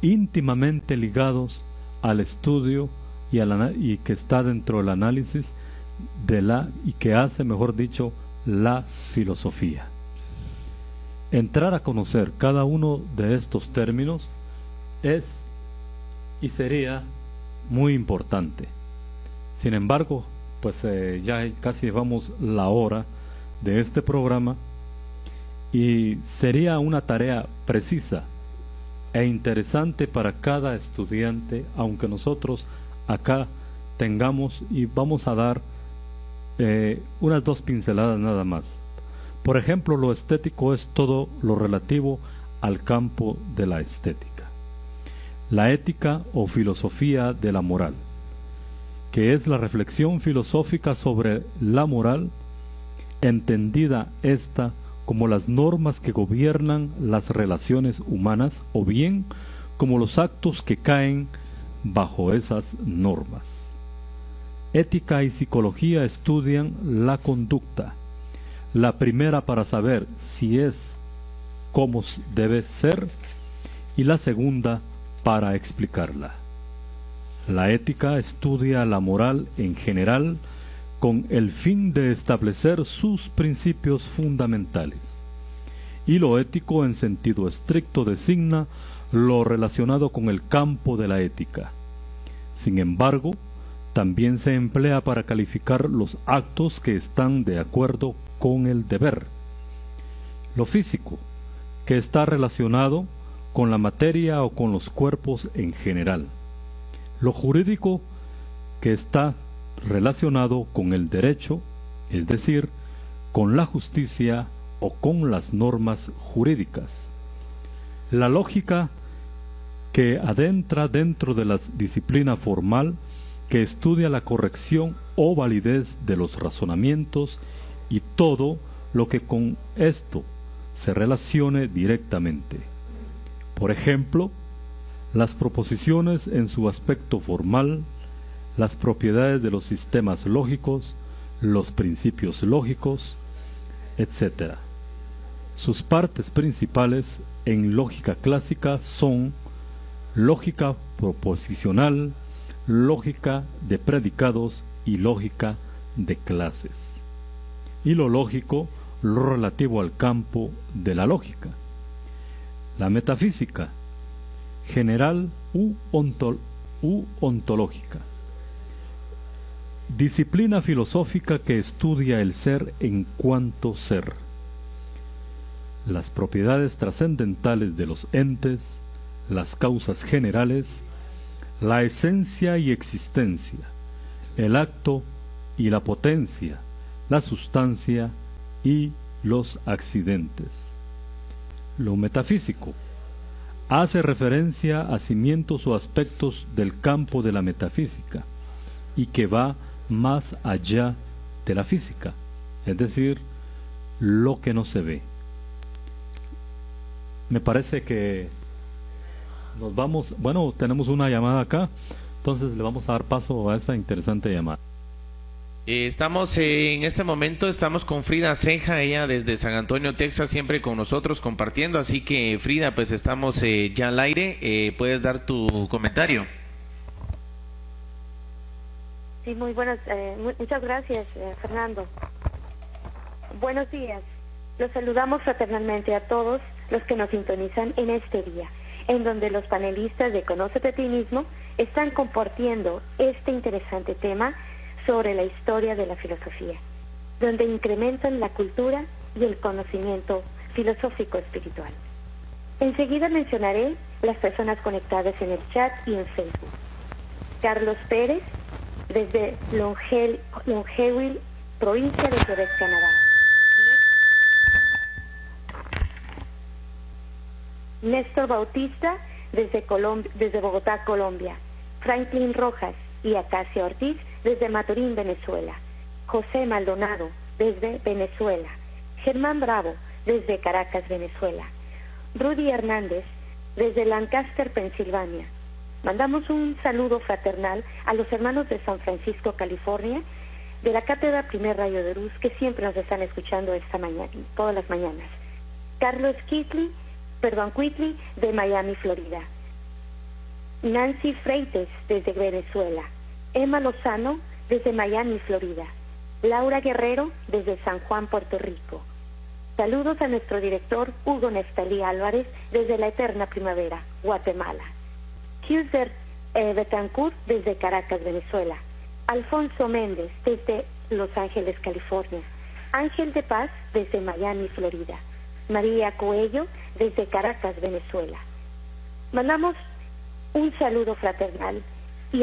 íntimamente ligados al estudio y que está dentro del análisis y que hace, mejor dicho, la filosofía. Entrar a conocer cada uno de estos términos es y sería muy importante. Sin embargo, pues ya casi llevamos la hora de este programa y sería una tarea precisa e interesante para cada estudiante, aunque nosotros acá tengamos y vamos a dar unas 2 pinceladas nada más. Por ejemplo, lo estético es todo lo relativo al campo de la estética. La ética o filosofía de la moral, que es la reflexión filosófica sobre la moral, entendida esta como las normas que gobiernan las relaciones humanas o bien como los actos que caen bajo esas normas. Ética y psicología estudian la conducta, la primera para saber si es como debe ser y la segunda para explicarla. La ética estudia la moral en general con el fin de establecer sus principios fundamentales, y lo ético en sentido estricto designa lo relacionado con el campo de la ética. Sin embargo, también se emplea para calificar los actos que están de acuerdo con el deber. Lo físico, que está relacionado con la materia o con los cuerpos en general. Lo jurídico, que está relacionado con el derecho, es decir, con la justicia o con las normas jurídicas. La lógica, que adentra dentro de la disciplina formal, que estudia la corrección o validez de los razonamientos y todo lo que con esto se relacione directamente. Por ejemplo, las proposiciones en su aspecto formal, las propiedades de los sistemas lógicos, los principios lógicos, etc. Sus partes principales en lógica clásica son lógica proposicional, lógica de predicados y lógica de clases. Y lo lógico, lo relativo al campo de la lógica. La metafísica, general u ontológica. Disciplina filosófica que estudia el ser en cuanto ser. Las propiedades trascendentales de los entes, las causas generales, la esencia y existencia, el acto y la potencia, la sustancia y los accidentes. Lo metafísico hace referencia a cimientos o aspectos del campo de la metafísica y que va más allá de la física, es decir, lo que no se ve. Me parece que nos vamos, bueno, tenemos una llamada acá, entonces le vamos a dar paso a esa interesante llamada. Estamos en este momento, estamos con Frida Ceja, ella desde San Antonio, Texas, siempre con nosotros compartiendo, así que Frida, pues estamos ya al aire, puedes dar tu comentario. Sí, muy buenas, muchas gracias, Fernando. Buenos días, los saludamos fraternalmente a todos los que nos sintonizan en este día, en donde los panelistas de Conócete a ti mismo están compartiendo este interesante tema sobre la historia de la filosofía, donde incrementan la cultura y el conocimiento filosófico espiritual. Enseguida mencionaré las personas conectadas en el chat y en Facebook. Carlos Pérez, desde Longueuil, provincia de Quebec, Canadá. Néstor Bautista, desde Bogotá, Colombia. Franklin Rojas y Acacia Ortiz, desde Maturín, Venezuela. José Maldonado, desde Venezuela. Germán Bravo, desde Caracas, Venezuela. Rudy Hernández, desde Lancaster, Pensilvania. Mandamos un saludo fraternal a los hermanos de San Francisco, California, de la Cátedra Primer Rayo de Luz, que siempre nos están escuchando esta mañana, todas las mañanas. Carlos Quitley, de Miami, Florida. Nancy Freites, desde Venezuela. Emma Lozano, desde Miami, Florida. Laura Guerrero, desde San Juan, Puerto Rico. Saludos a nuestro director Hugo Nestalí Álvarez, desde la Eterna Primavera, Guatemala. Husbert Betancourt desde Caracas, Venezuela, Alfonso Méndez desde Los Ángeles, California, Ángel de Paz desde Miami, Florida, María Coello desde Caracas, Venezuela. Mandamos un saludo fraternal y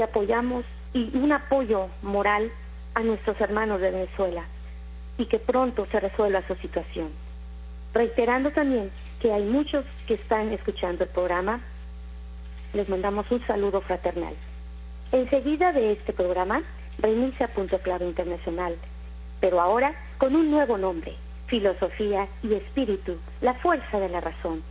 un apoyo moral a nuestros hermanos de Venezuela y que pronto se resuelva su situación. Reiterando también que hay muchos que están escuchando el programa, les mandamos un saludo fraternal. Enseguida de este programa reinicia Punto Clave Internacional, pero ahora con un nuevo nombre: Filosofía y Espíritu, la fuerza de la razón,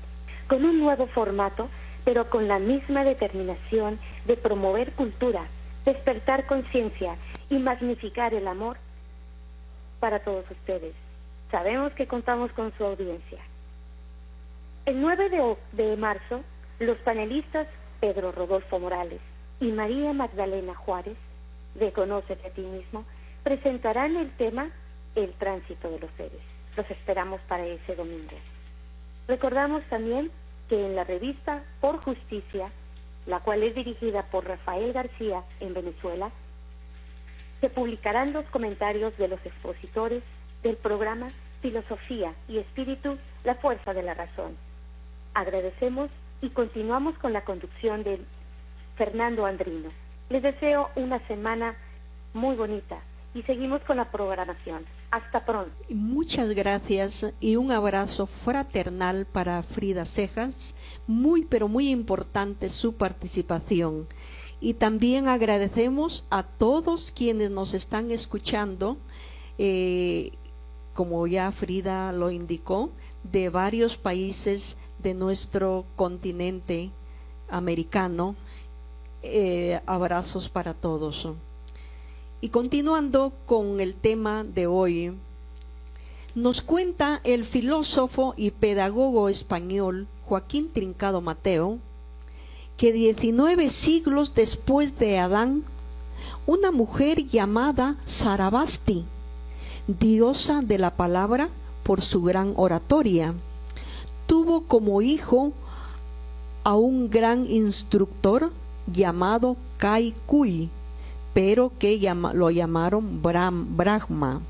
con un nuevo formato, pero con la misma determinación de promover cultura, despertar conciencia y magnificar el amor para todos ustedes. Sabemos que contamos con su audiencia. El 9 de marzo, los panelistas Pedro Rodolfo Morales y María Magdalena Juárez, de Conócete a ti mismo, presentarán el tema El tránsito de los seres. Los esperamos para ese domingo. Recordamos también que en la revista Por Justicia, la cual es dirigida por Rafael García en Venezuela, se publicarán los comentarios de los expositores del programa Filosofía y Espíritu, la fuerza de la razón. Agradecemos y continuamos con la conducción de Fernando Andrino. Les deseo una semana muy bonita y seguimos con la programación. Hasta pronto. Muchas gracias y un abrazo fraternal para Frida Cejas. Pero muy importante su participación. Y también agradecemos a todos quienes nos están escuchando, como ya Frida lo indicó, de varios países de nuestro continente americano. Abrazos para todos. Y continuando con el tema de hoy, nos cuenta el filósofo y pedagogo español Joaquín Trincado Mateo que 19 siglos después de Adán, una mujer llamada Sarabasti, diosa de la palabra por su gran oratoria, tuvo como hijo a un gran instructor llamado Kai Kui, pero que lo llamaron Brahma.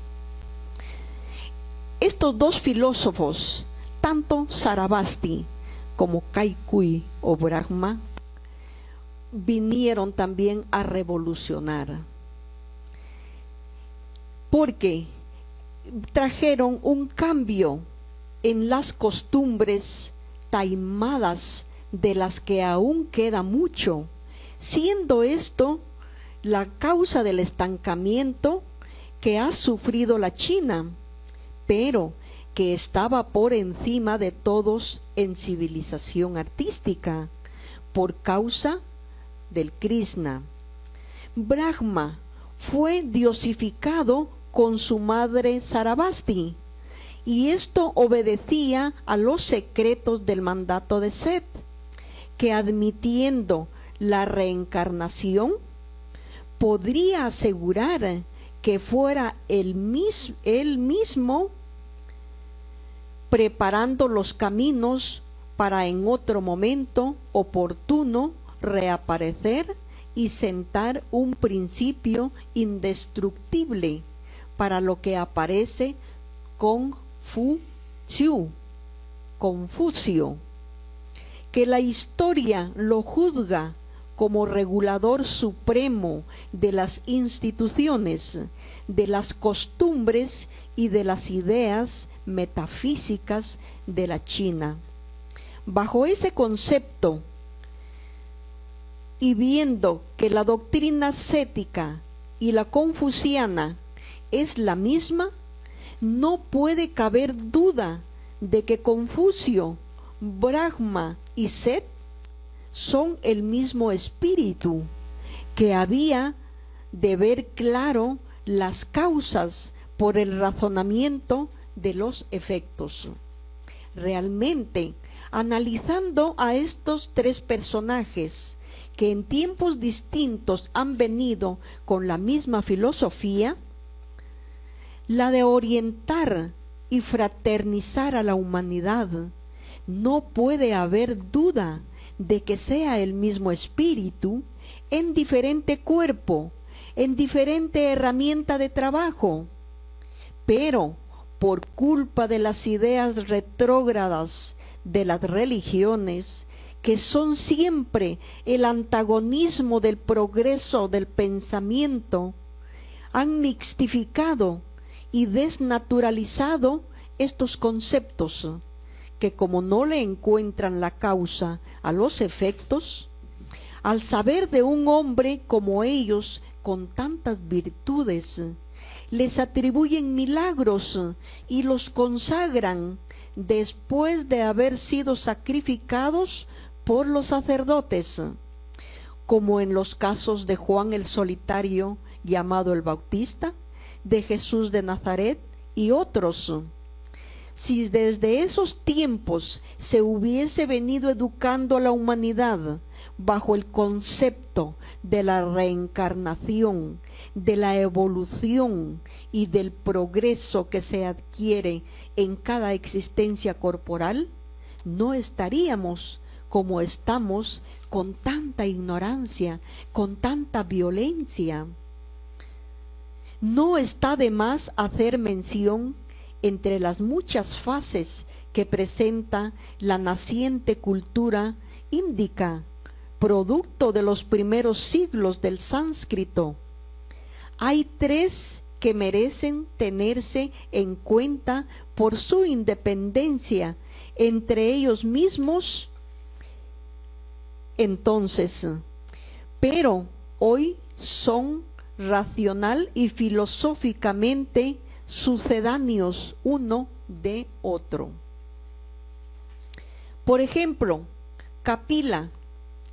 Estos dos filósofos, tanto Sarabasti como Kai Kui o Brahma, vinieron también a revolucionar, porque trajeron un cambio en las costumbres taimadas, de las que aún queda mucho, siendo esto la causa del estancamiento que ha sufrido la China, pero que estaba por encima de todos en civilización artística, por causa del Krishna. Brahma fue diosificado con su madre Sarabasti, y esto obedecía a los secretos del mandato de Set, que admitiendo la reencarnación, podría asegurar que fuera él mismo preparando los caminos para en otro momento oportuno reaparecer y sentar un principio indestructible para lo que aparece Confucio, que la historia lo juzga como regulador supremo de las instituciones, de las costumbres y de las ideas metafísicas de la China. Bajo ese concepto, y viendo que la doctrina cética y la confuciana es la misma, no puede caber duda de que Confucio, Brahma y Set son el mismo espíritu, que había de ver claro las causas por el razonamiento de los efectos. Realmente, analizando a estos tres personajes, que en tiempos distintos han venido con la misma filosofía, la de orientar y fraternizar a la humanidad, no puede haber duda de que sea el mismo espíritu en diferente cuerpo, en diferente herramienta de trabajo, pero por culpa de las ideas retrógradas de las religiones, que son siempre el antagonismo del progreso del pensamiento, han mixtificado y desnaturalizado estos conceptos, que como no le encuentran la causa a los efectos, al saber de un hombre como ellos con tantas virtudes, les atribuyen milagros y los consagran después de haber sido sacrificados por los sacerdotes, como en los casos de Juan el Solitario, llamado el Bautista, de Jesús de Nazaret y otros. Si desde esos tiempos se hubiese venido educando a la humanidad bajo el concepto de la reencarnación, de la evolución y del progreso que se adquiere en cada existencia corporal, no estaríamos como estamos, con tanta ignorancia, con tanta violencia. No está de más hacer mención, entre las muchas fases que presenta la naciente cultura índica, producto de los primeros siglos del sánscrito, hay 3 que merecen tenerse en cuenta por su independencia entre ellos mismos. Entonces, pero hoy son racional y filosóficamente sucedáneos uno de otro. Por ejemplo, Kapila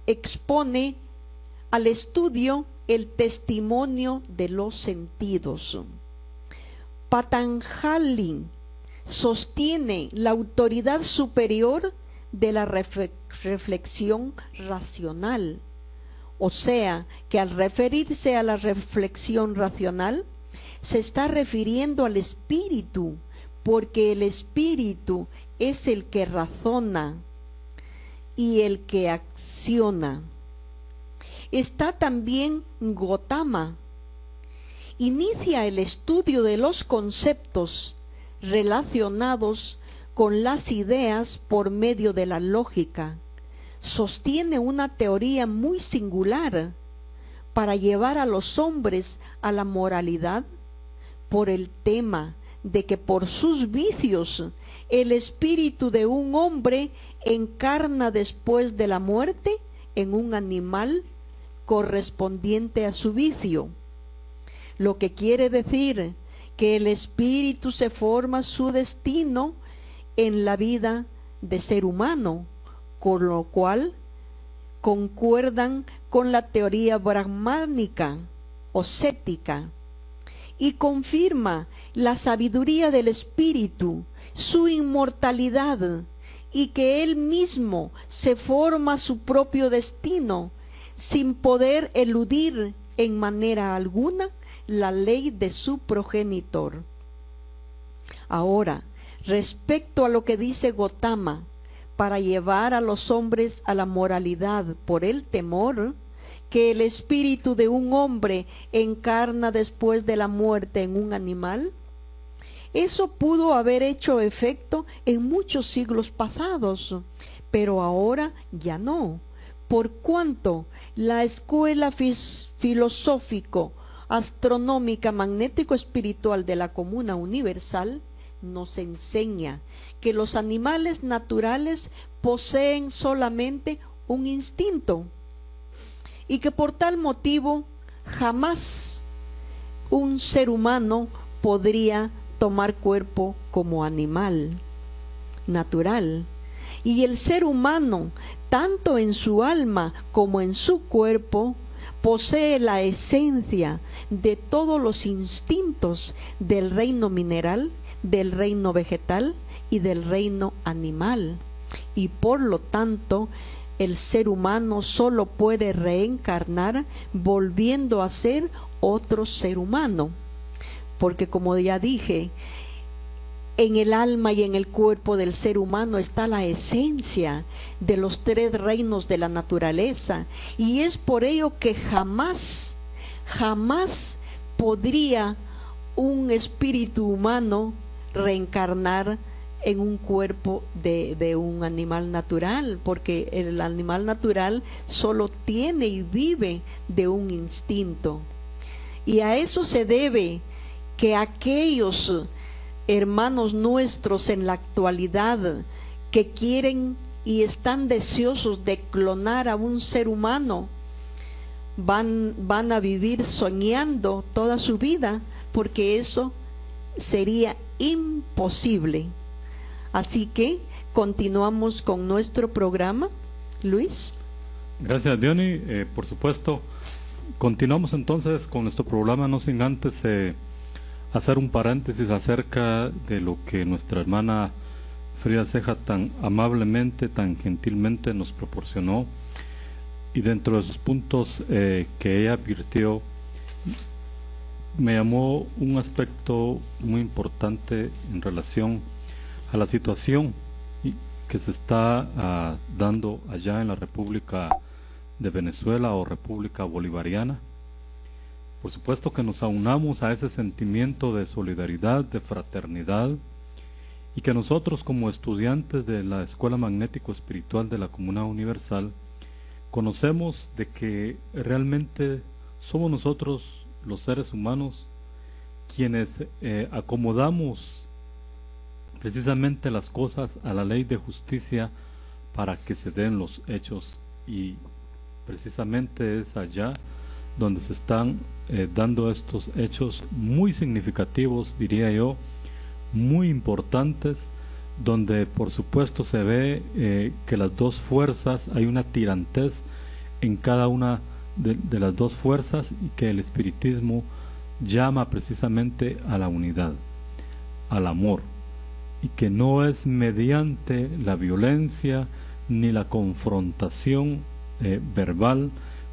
expone al estudio el testimonio de los sentidos. Patanjali sostiene la autoridad superior de la reflexión racional, o sea, que al referirse a la reflexión racional, se está refiriendo al espíritu, porque el espíritu es el que razona y el que acciona. Está también Gautama. Inicia el estudio de los conceptos relacionados con las ideas por medio de la lógica. Sostiene una teoría muy singular para llevar a los hombres a la moralidad, por el tema de que por sus vicios el espíritu de un hombre encarna después de la muerte en un animal correspondiente a su vicio, lo que quiere decir que el espíritu se forma su destino en la vida de ser humano, con lo cual concuerdan con la teoría brahmánica o cética, y confirma la sabiduría del espíritu, su inmortalidad, y que él mismo se forma su propio destino, sin poder eludir en manera alguna la ley de su progenitor. Ahora, respecto a lo que dice Gautama, para llevar a los hombres a la moralidad por el temor, que el espíritu de un hombre encarna después de la muerte en un animal, eso pudo haber hecho efecto en muchos siglos pasados, pero ahora ya no, por cuanto la escuela filosófico, astronómica, magnético-espiritual de la Comuna Universal nos enseña que los animales naturales poseen solamente un instinto, y que por tal motivo jamás un ser humano podría tomar cuerpo como animal natural. Y el ser humano, tanto en su alma como en su cuerpo, posee la esencia de todos los instintos del reino mineral, del reino vegetal y del reino animal. Y por lo tanto, el ser humano solo puede reencarnar volviendo a ser otro ser humano, porque como ya dije, En el alma y en el cuerpo del ser humano está la esencia de los 3 reinos de la naturaleza, y es por ello que jamás podría un espíritu humano reencarnar en un cuerpo de un animal natural, porque el animal natural solo tiene y vive de un instinto. Y a eso se debe que aquellos hermanos nuestros en la actualidad que quieren y están deseosos de clonar a un ser humano van a vivir soñando toda su vida, porque eso sería imposible. Así que continuamos con nuestro programa. Luis. Gracias, Diony. Por supuesto, continuamos entonces con nuestro programa, no sin antes hacer un paréntesis acerca de lo que nuestra hermana Frida Ceja tan amablemente, tan gentilmente nos proporcionó, y dentro de sus puntos que ella advirtió, me llamó un aspecto muy importante en relación a la situación que se está dando allá en la República de Venezuela o República Bolivariana. Por supuesto que nos aunamos a ese sentimiento de solidaridad, de fraternidad, y que nosotros como estudiantes de la Escuela Magnético Espiritual de la Comunidad Universal conocemos de que realmente somos nosotros los seres humanos quienes acomodamos precisamente las cosas a la ley de justicia para que se den los hechos, y precisamente es allá donde se están dando estos hechos muy significativos, diría yo, muy importantes, donde por supuesto se ve que las dos fuerzas, hay una tirantez en cada una de las dos fuerzas, y que el espiritismo llama precisamente a la unidad, al amor, y que no es mediante la violencia ni la confrontación verbal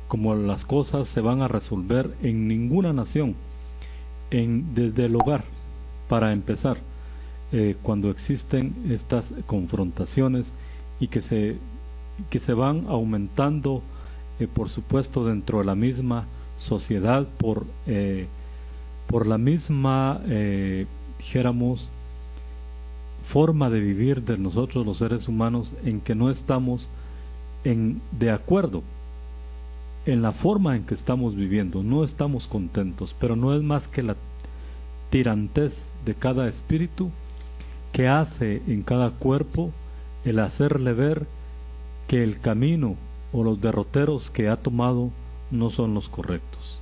como las cosas se van a resolver en ninguna nación, desde el hogar, para empezar, cuando existen estas confrontaciones y que se van aumentando, por supuesto, dentro de la misma sociedad, por la misma, dijéramos, forma de vivir de nosotros los seres humanos, en que no estamos de acuerdo en la forma en que estamos viviendo, no estamos contentos, pero no es más que la tirantez de cada espíritu que hace en cada cuerpo el hacerle ver que el camino o los derroteros que ha tomado no son los correctos.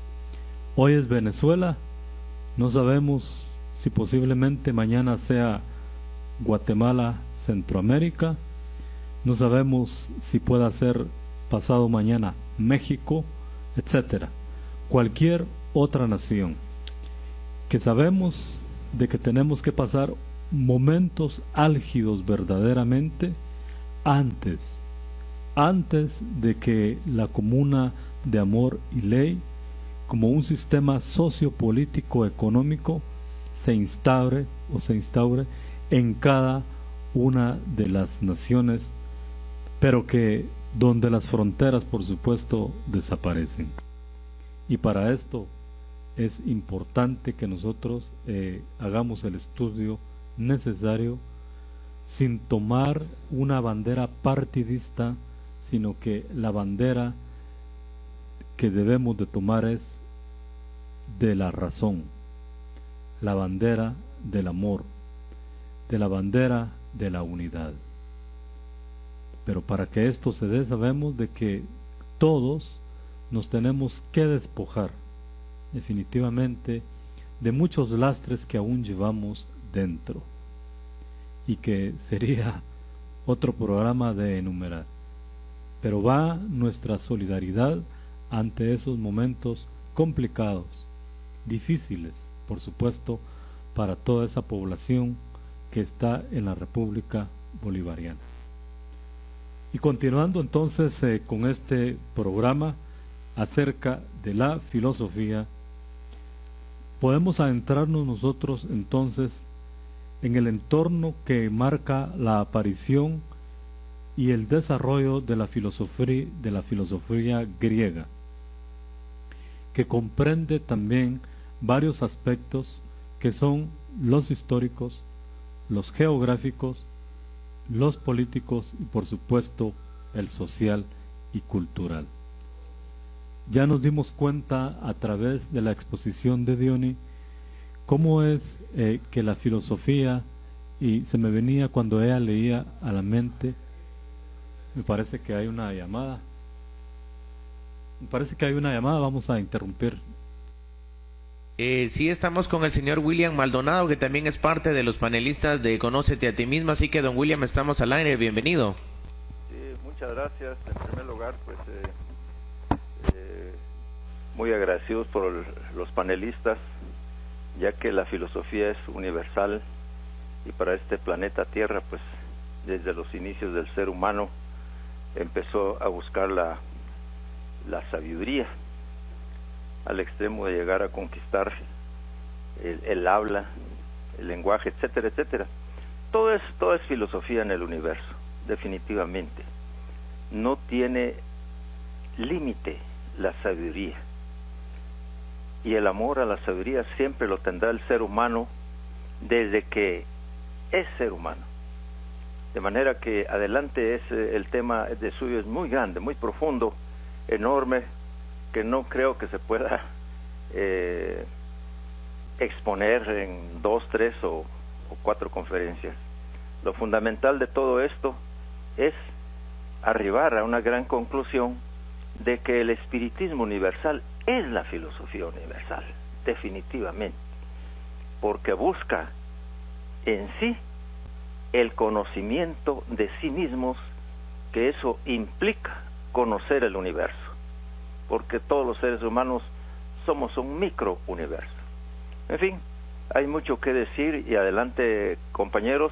Hoy es Venezuela, no sabemos si posiblemente mañana sea Guatemala, Centroamérica, no sabemos si pueda ser pasado mañana México, etcétera, cualquier otra nación, que sabemos de que tenemos que pasar momentos álgidos verdaderamente antes de que la comuna de amor y ley, como un sistema sociopolítico económico, se instaure en cada una de las naciones, pero que donde las fronteras, por supuesto, desaparecen. Y para esto es importante que nosotros hagamos el estudio necesario, sin tomar una bandera partidista, sino que la bandera que debemos de tomar es de la razón, la bandera del amor, de la bandera de la unidad. Pero para que esto se dé, sabemos de que todos nos tenemos que despojar definitivamente de muchos lastres que aún llevamos dentro, y que sería otro programa de enumerar. Pero va nuestra solidaridad ante esos momentos complicados, difíciles, por supuesto, para toda esa población que está en la República Bolivariana. Y continuando entonces con este programa acerca de la filosofía, podemos adentrarnos nosotros entonces en el entorno que marca la aparición y el desarrollo de la filosofía griega, que comprende también varios aspectos que son los históricos, los geográficos, los políticos y por supuesto el social y cultural. Ya nos dimos cuenta a través de la exposición de Diony cómo es que la filosofía, y se me venía cuando ella leía a la mente, me parece que hay una llamada, vamos a interrumpir. Sí, estamos con el señor William Maldonado, que también es parte de los panelistas de Conócete a ti mismo, así que don William, estamos al aire, bienvenido. Sí, muchas gracias. En primer lugar, pues muy agradecidos por los panelistas, ya que la filosofía es universal y para este planeta Tierra, pues desde los inicios del ser humano empezó a buscar la sabiduría, al extremo de llegar a conquistar el habla, el lenguaje, etcétera, etcétera. Todo es filosofía en el universo, definitivamente. No tiene límite la sabiduría. Y el amor a la sabiduría siempre lo tendrá el ser humano desde que es ser humano. De manera que adelante el tema de suyo es muy grande, muy profundo, enorme, que no creo que se pueda exponer en 2, 3 o 4 conferencias. Lo fundamental de todo esto es arribar a una gran conclusión de que el espiritismo universal es la filosofía universal, definitivamente, porque busca en sí el conocimiento de sí mismos, que eso implica conocer el universo, porque todos los seres humanos somos un microuniverso. En fin, hay mucho que decir y adelante, compañeros,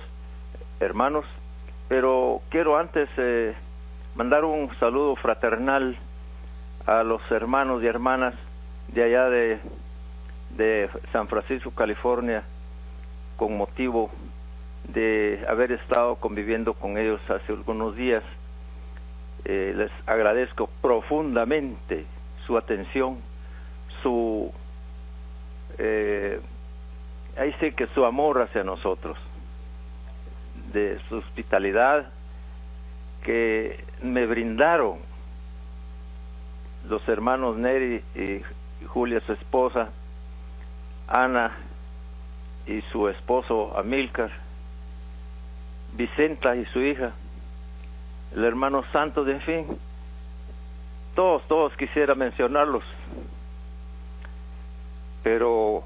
hermanos, pero quiero antes mandar un saludo fraternal a los hermanos y hermanas de allá de San Francisco, California, con motivo de haber estado conviviendo con ellos hace algunos días. Les agradezco profundamente su atención, ahí sí que su amor hacia nosotros, de su hospitalidad que me brindaron los hermanos Neri y Julia, su esposa, Ana y su esposo Amílcar, Vicenta y su hija, el hermano Santos, en fin, todos quisiera mencionarlos, pero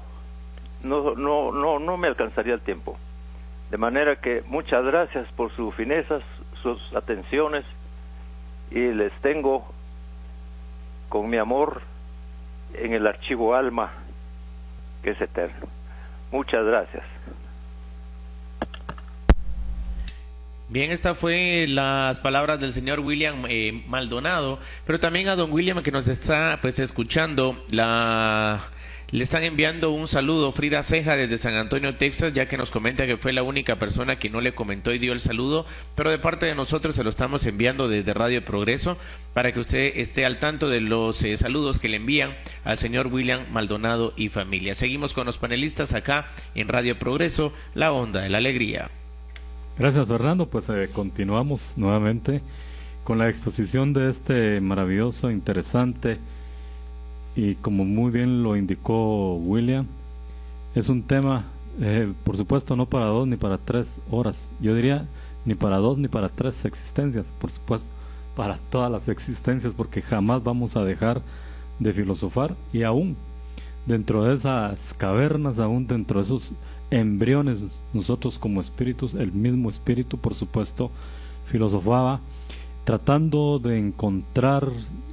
no me alcanzaría el tiempo. De manera que muchas gracias por sus finezas, sus atenciones, y les tengo con mi amor en el archivo alma, que es eterno. Muchas gracias. Bien, esta fue las palabras del señor William Maldonado, pero también a don William, que nos está pues escuchando, le están enviando un saludo Frida Ceja desde San Antonio, Texas, ya que nos comenta que fue la única persona que no le comentó y dio el saludo, pero de parte de nosotros se lo estamos enviando desde Radio Progreso para que usted esté al tanto de los saludos que le envían al señor William Maldonado y familia. Seguimos con los panelistas acá en Radio Progreso, la onda de la alegría. Gracias, Fernando. Pues continuamos nuevamente con la exposición de este maravilloso, interesante, y como muy bien lo indicó William, es un tema, por supuesto, no para 2 ni para 3 horas, yo diría ni para 2 ni para 3 existencias, por supuesto, para todas las existencias, porque jamás vamos a dejar de filosofar, y aún dentro de esas cavernas, aún dentro de esos embriones, nosotros como espíritus, el mismo espíritu, por supuesto, filosofaba, tratando de encontrar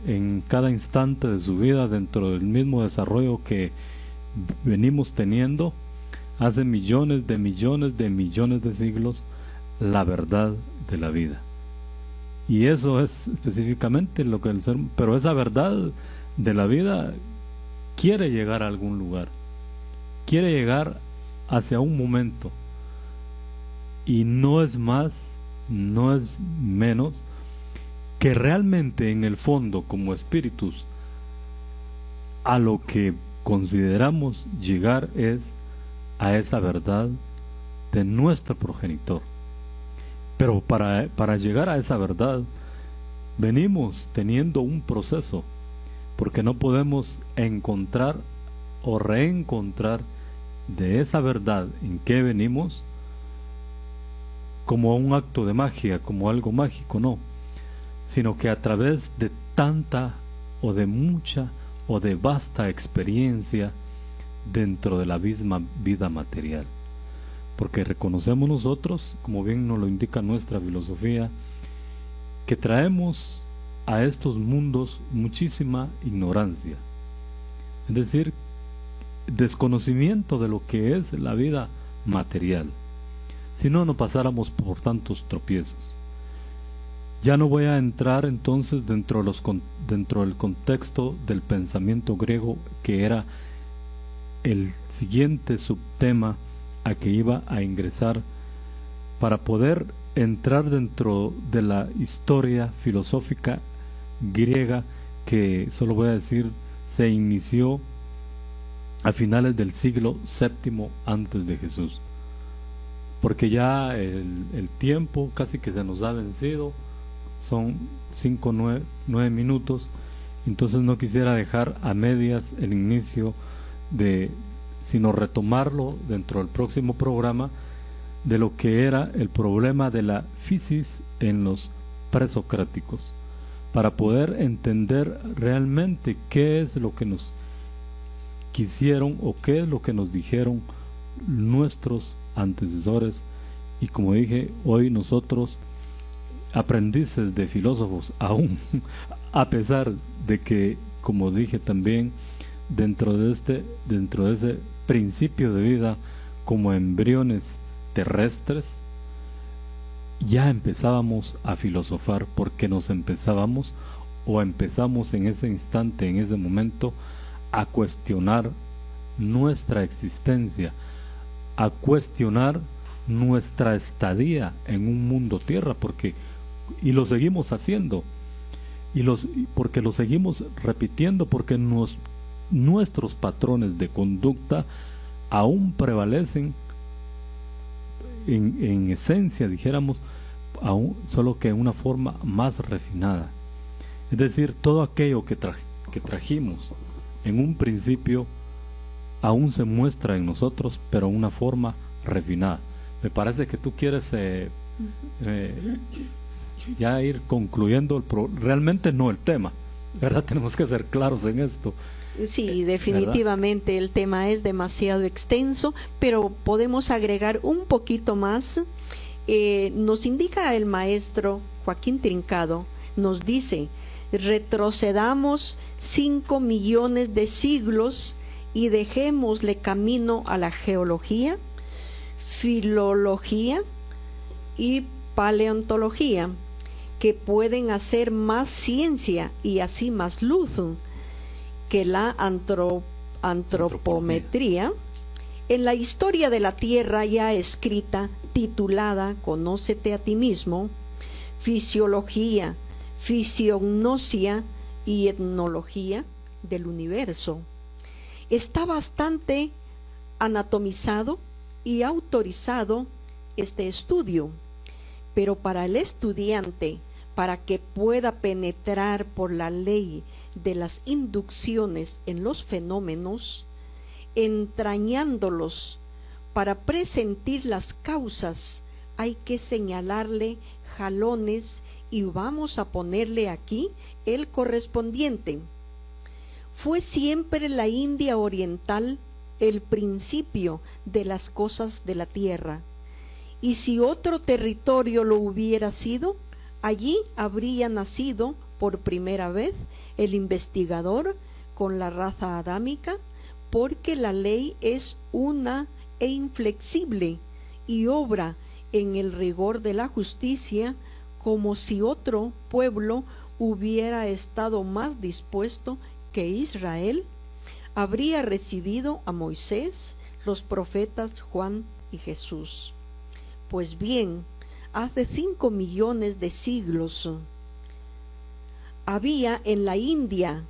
en cada instante de su vida, dentro del mismo desarrollo que venimos teniendo hace millones de siglos, la verdad de la vida. Y eso es específicamente lo que el ser, pero esa verdad de la vida quiere llegar a algún lugar, quiere llegar hacia un momento, y no es más, no es menos que realmente en el fondo, como espíritus, a lo que consideramos llegar es a esa verdad de nuestro progenitor. Pero para llegar a esa verdad venimos teniendo un proceso, porque no podemos encontrar o reencontrar de esa verdad en que venimos como un acto de magia, como algo mágico, no, sino que a través de tanta o de mucha o de vasta experiencia dentro de la misma vida material. Porque reconocemos nosotros, como bien nos lo indica nuestra filosofía, que traemos a estos mundos muchísima ignorancia, es decir, desconocimiento de lo que es la vida material. Si no, no pasáramos por tantos tropiezos. Ya no voy a entrar entonces dentro del contexto del pensamiento griego, que era el siguiente subtema a que iba a ingresar para poder entrar dentro de la historia filosófica griega, que solo voy a decir se inició a finales del siglo VII antes de Jesús, porque ya el tiempo casi que se nos ha vencido, son 9 minutos, entonces no quisiera dejar a medias el inicio sino retomarlo dentro del próximo programa, de lo que era el problema de la physis en los presocráticos, para poder entender realmente qué es lo que nos quisieron o qué es lo que nos dijeron nuestros antecesores. Y como dije, hoy nosotros, aprendices de filósofos aún, a pesar de que, como dije también, dentro de ese principio de vida, como embriones terrestres, ya empezábamos a filosofar, porque empezamos en ese instante, en ese momento, a cuestionar nuestra existencia, a cuestionar nuestra estadía en un mundo tierra, y lo seguimos haciendo, porque lo seguimos repitiendo, porque nuestros patrones de conducta aún prevalecen en esencia, dijéramos, aún, solo que en una forma más refinada. Es decir, todo aquello que trajimos en un principio aún se muestra en nosotros, pero en una forma refinada. Me parece que tú quieres ya ir concluyendo realmente no el tema, ¿verdad? Tenemos que ser claros en esto. Sí, definitivamente, ¿verdad? El tema es demasiado extenso, pero podemos agregar un poquito más. Nos indica el maestro Joaquín Trincado, nos dice: retrocedamos 5 millones de siglos y dejémosle camino a la geología, filología y paleontología, que pueden hacer más ciencia y así más luz que la antropometría. En la historia de la Tierra ya escrita, titulada Conócete a ti mismo, fisiología, fisiognosia y etnología del universo, está bastante anatomizado y autorizado este estudio, pero para el estudiante, para que pueda penetrar por la ley de las inducciones en los fenómenos, entrañándolos, para presentir las causas, hay que señalarle jalones, y vamos a ponerle aquí el correspondiente. Fue siempre la India oriental el principio de las cosas de la tierra, y si otro territorio lo hubiera sido, allí habría nacido por primera vez el investigador con la raza adámica, porque la ley es una e inflexible y obra en el rigor de la justicia, como si otro pueblo hubiera estado más dispuesto que Israel, habría recibido a Moisés, los profetas Juan y Jesús. Pues bien, hace 5 millones de siglos había en la India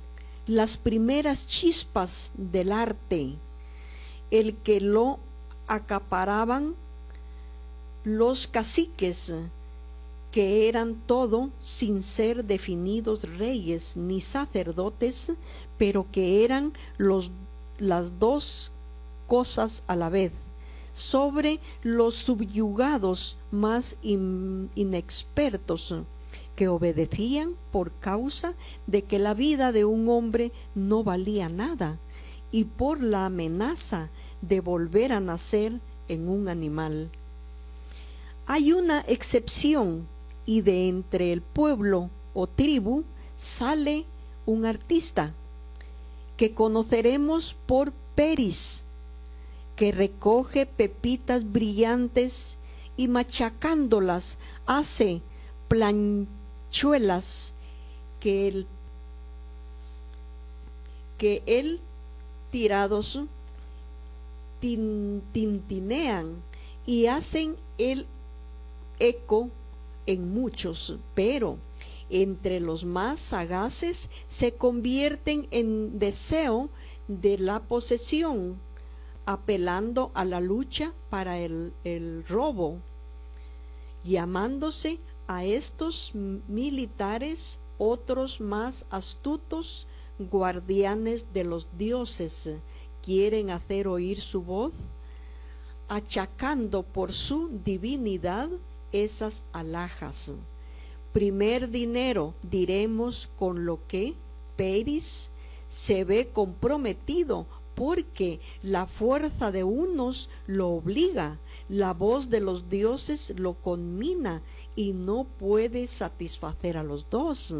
las primeras chispas del arte, el que lo acaparaban los caciques, que eran todo sin ser definidos reyes ni sacerdotes, pero que eran las dos cosas a la vez, sobre los subyugados más inexpertos, que obedecían por causa de que la vida de un hombre no valía nada, y por la amenaza de volver a nacer en un animal. Hay una excepción, y de entre el pueblo o tribu sale un artista que conoceremos por Peris, que recoge pepitas brillantes y machacándolas hace planchuelas que él tirados tintinean y hacen el eco en muchos, pero entre los más sagaces se convierten en deseo de la posesión, apelando a la lucha para el robo, llamándose a estos militares otros más astutos guardianes de los dioses. Quieren hacer oír su voz, achacando por su divinidad esas alhajas. Primer dinero, diremos, con lo que Peris se ve comprometido, porque la fuerza de unos lo obliga, la voz de los dioses lo conmina y no puede satisfacer a los dos.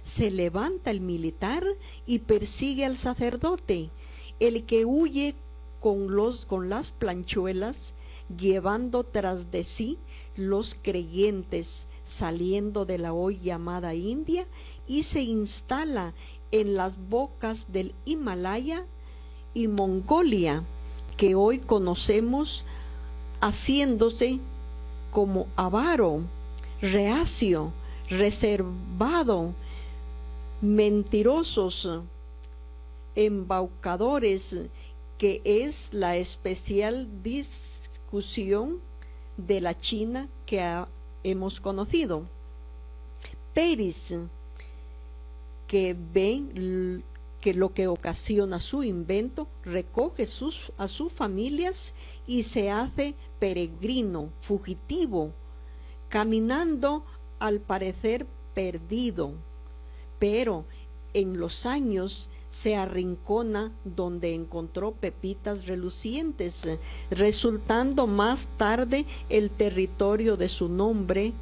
Se levanta el militar y persigue al sacerdote, el que huye con las planchuelas, llevando tras de sí los creyentes, saliendo de la hoy llamada India, y se instala en las bocas del Himalaya y Mongolia, que hoy conocemos, haciéndose como avaro, reacio, reservado, mentirosos, embaucadores, que es la especial discusión de la China que hemos conocido. Peris, que ven que lo que ocasiona su invento, recoge a sus familias y se hace peregrino, fugitivo, caminando al parecer perdido, pero en los años se arrincona donde encontró pepitas relucientes, resultando más tarde el territorio de su nombre,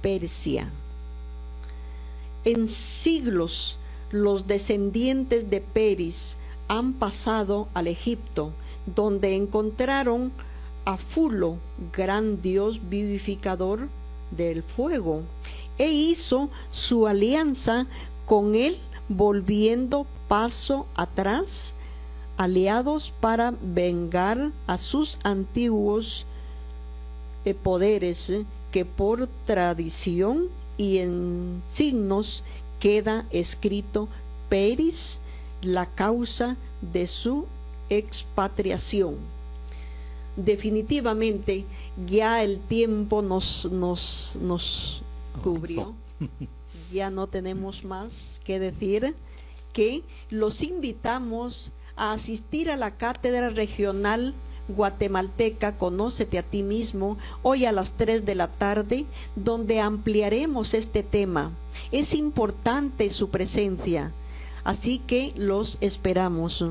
Persia. En siglos, los descendientes de Peris han pasado al Egipto, donde encontraron a Fulo, gran dios vivificador del fuego, e hizo su alianza con él, volviendo paso atrás, aliados para vengar a sus antiguos poderes, que por tradición y en signos queda escrito Peris, la causa de su expatriación. Definitivamente ya el tiempo nos cubrió. Ya no tenemos más que decir, que los invitamos a asistir a la Cátedra Regional Guatemalteca Conócete a ti mismo, hoy a las 3 de la tarde, donde ampliaremos este tema. Es importante su presencia, así que los esperamos.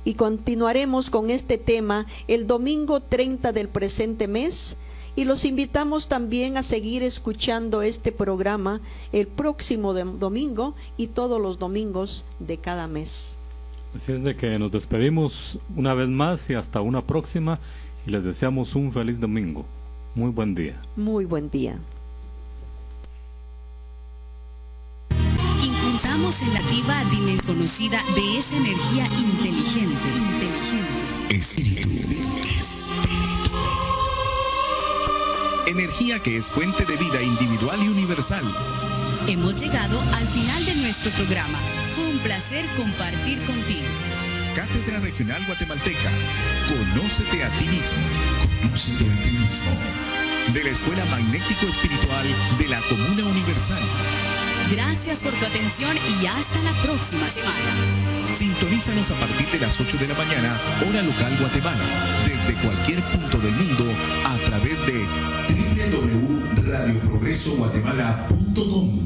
Y continuaremos con este tema el domingo 30 del presente mes, y los invitamos también a seguir escuchando este programa el próximo domingo y todos los domingos de cada mes. Así es de que nos despedimos una vez más y hasta una próxima, y les deseamos un feliz domingo. Muy buen día. Muy buen día. Impulsamos en la activa dimensión conocida de esa energía inteligente. Espíritu. energía que es fuente de vida individual y universal. Hemos llegado al final de nuestro programa. Fue un placer compartir contigo. Cátedra Regional Guatemalteca. Conócete a ti mismo. Conócete a ti mismo. De la Escuela Magnético Espiritual de la Comuna Universal. Gracias por tu atención y hasta la próxima semana. Sintonízanos a partir de las 8 de la mañana, hora local Guatemala, desde cualquier punto del mundo a través de www.radioprogresoguatemala.com.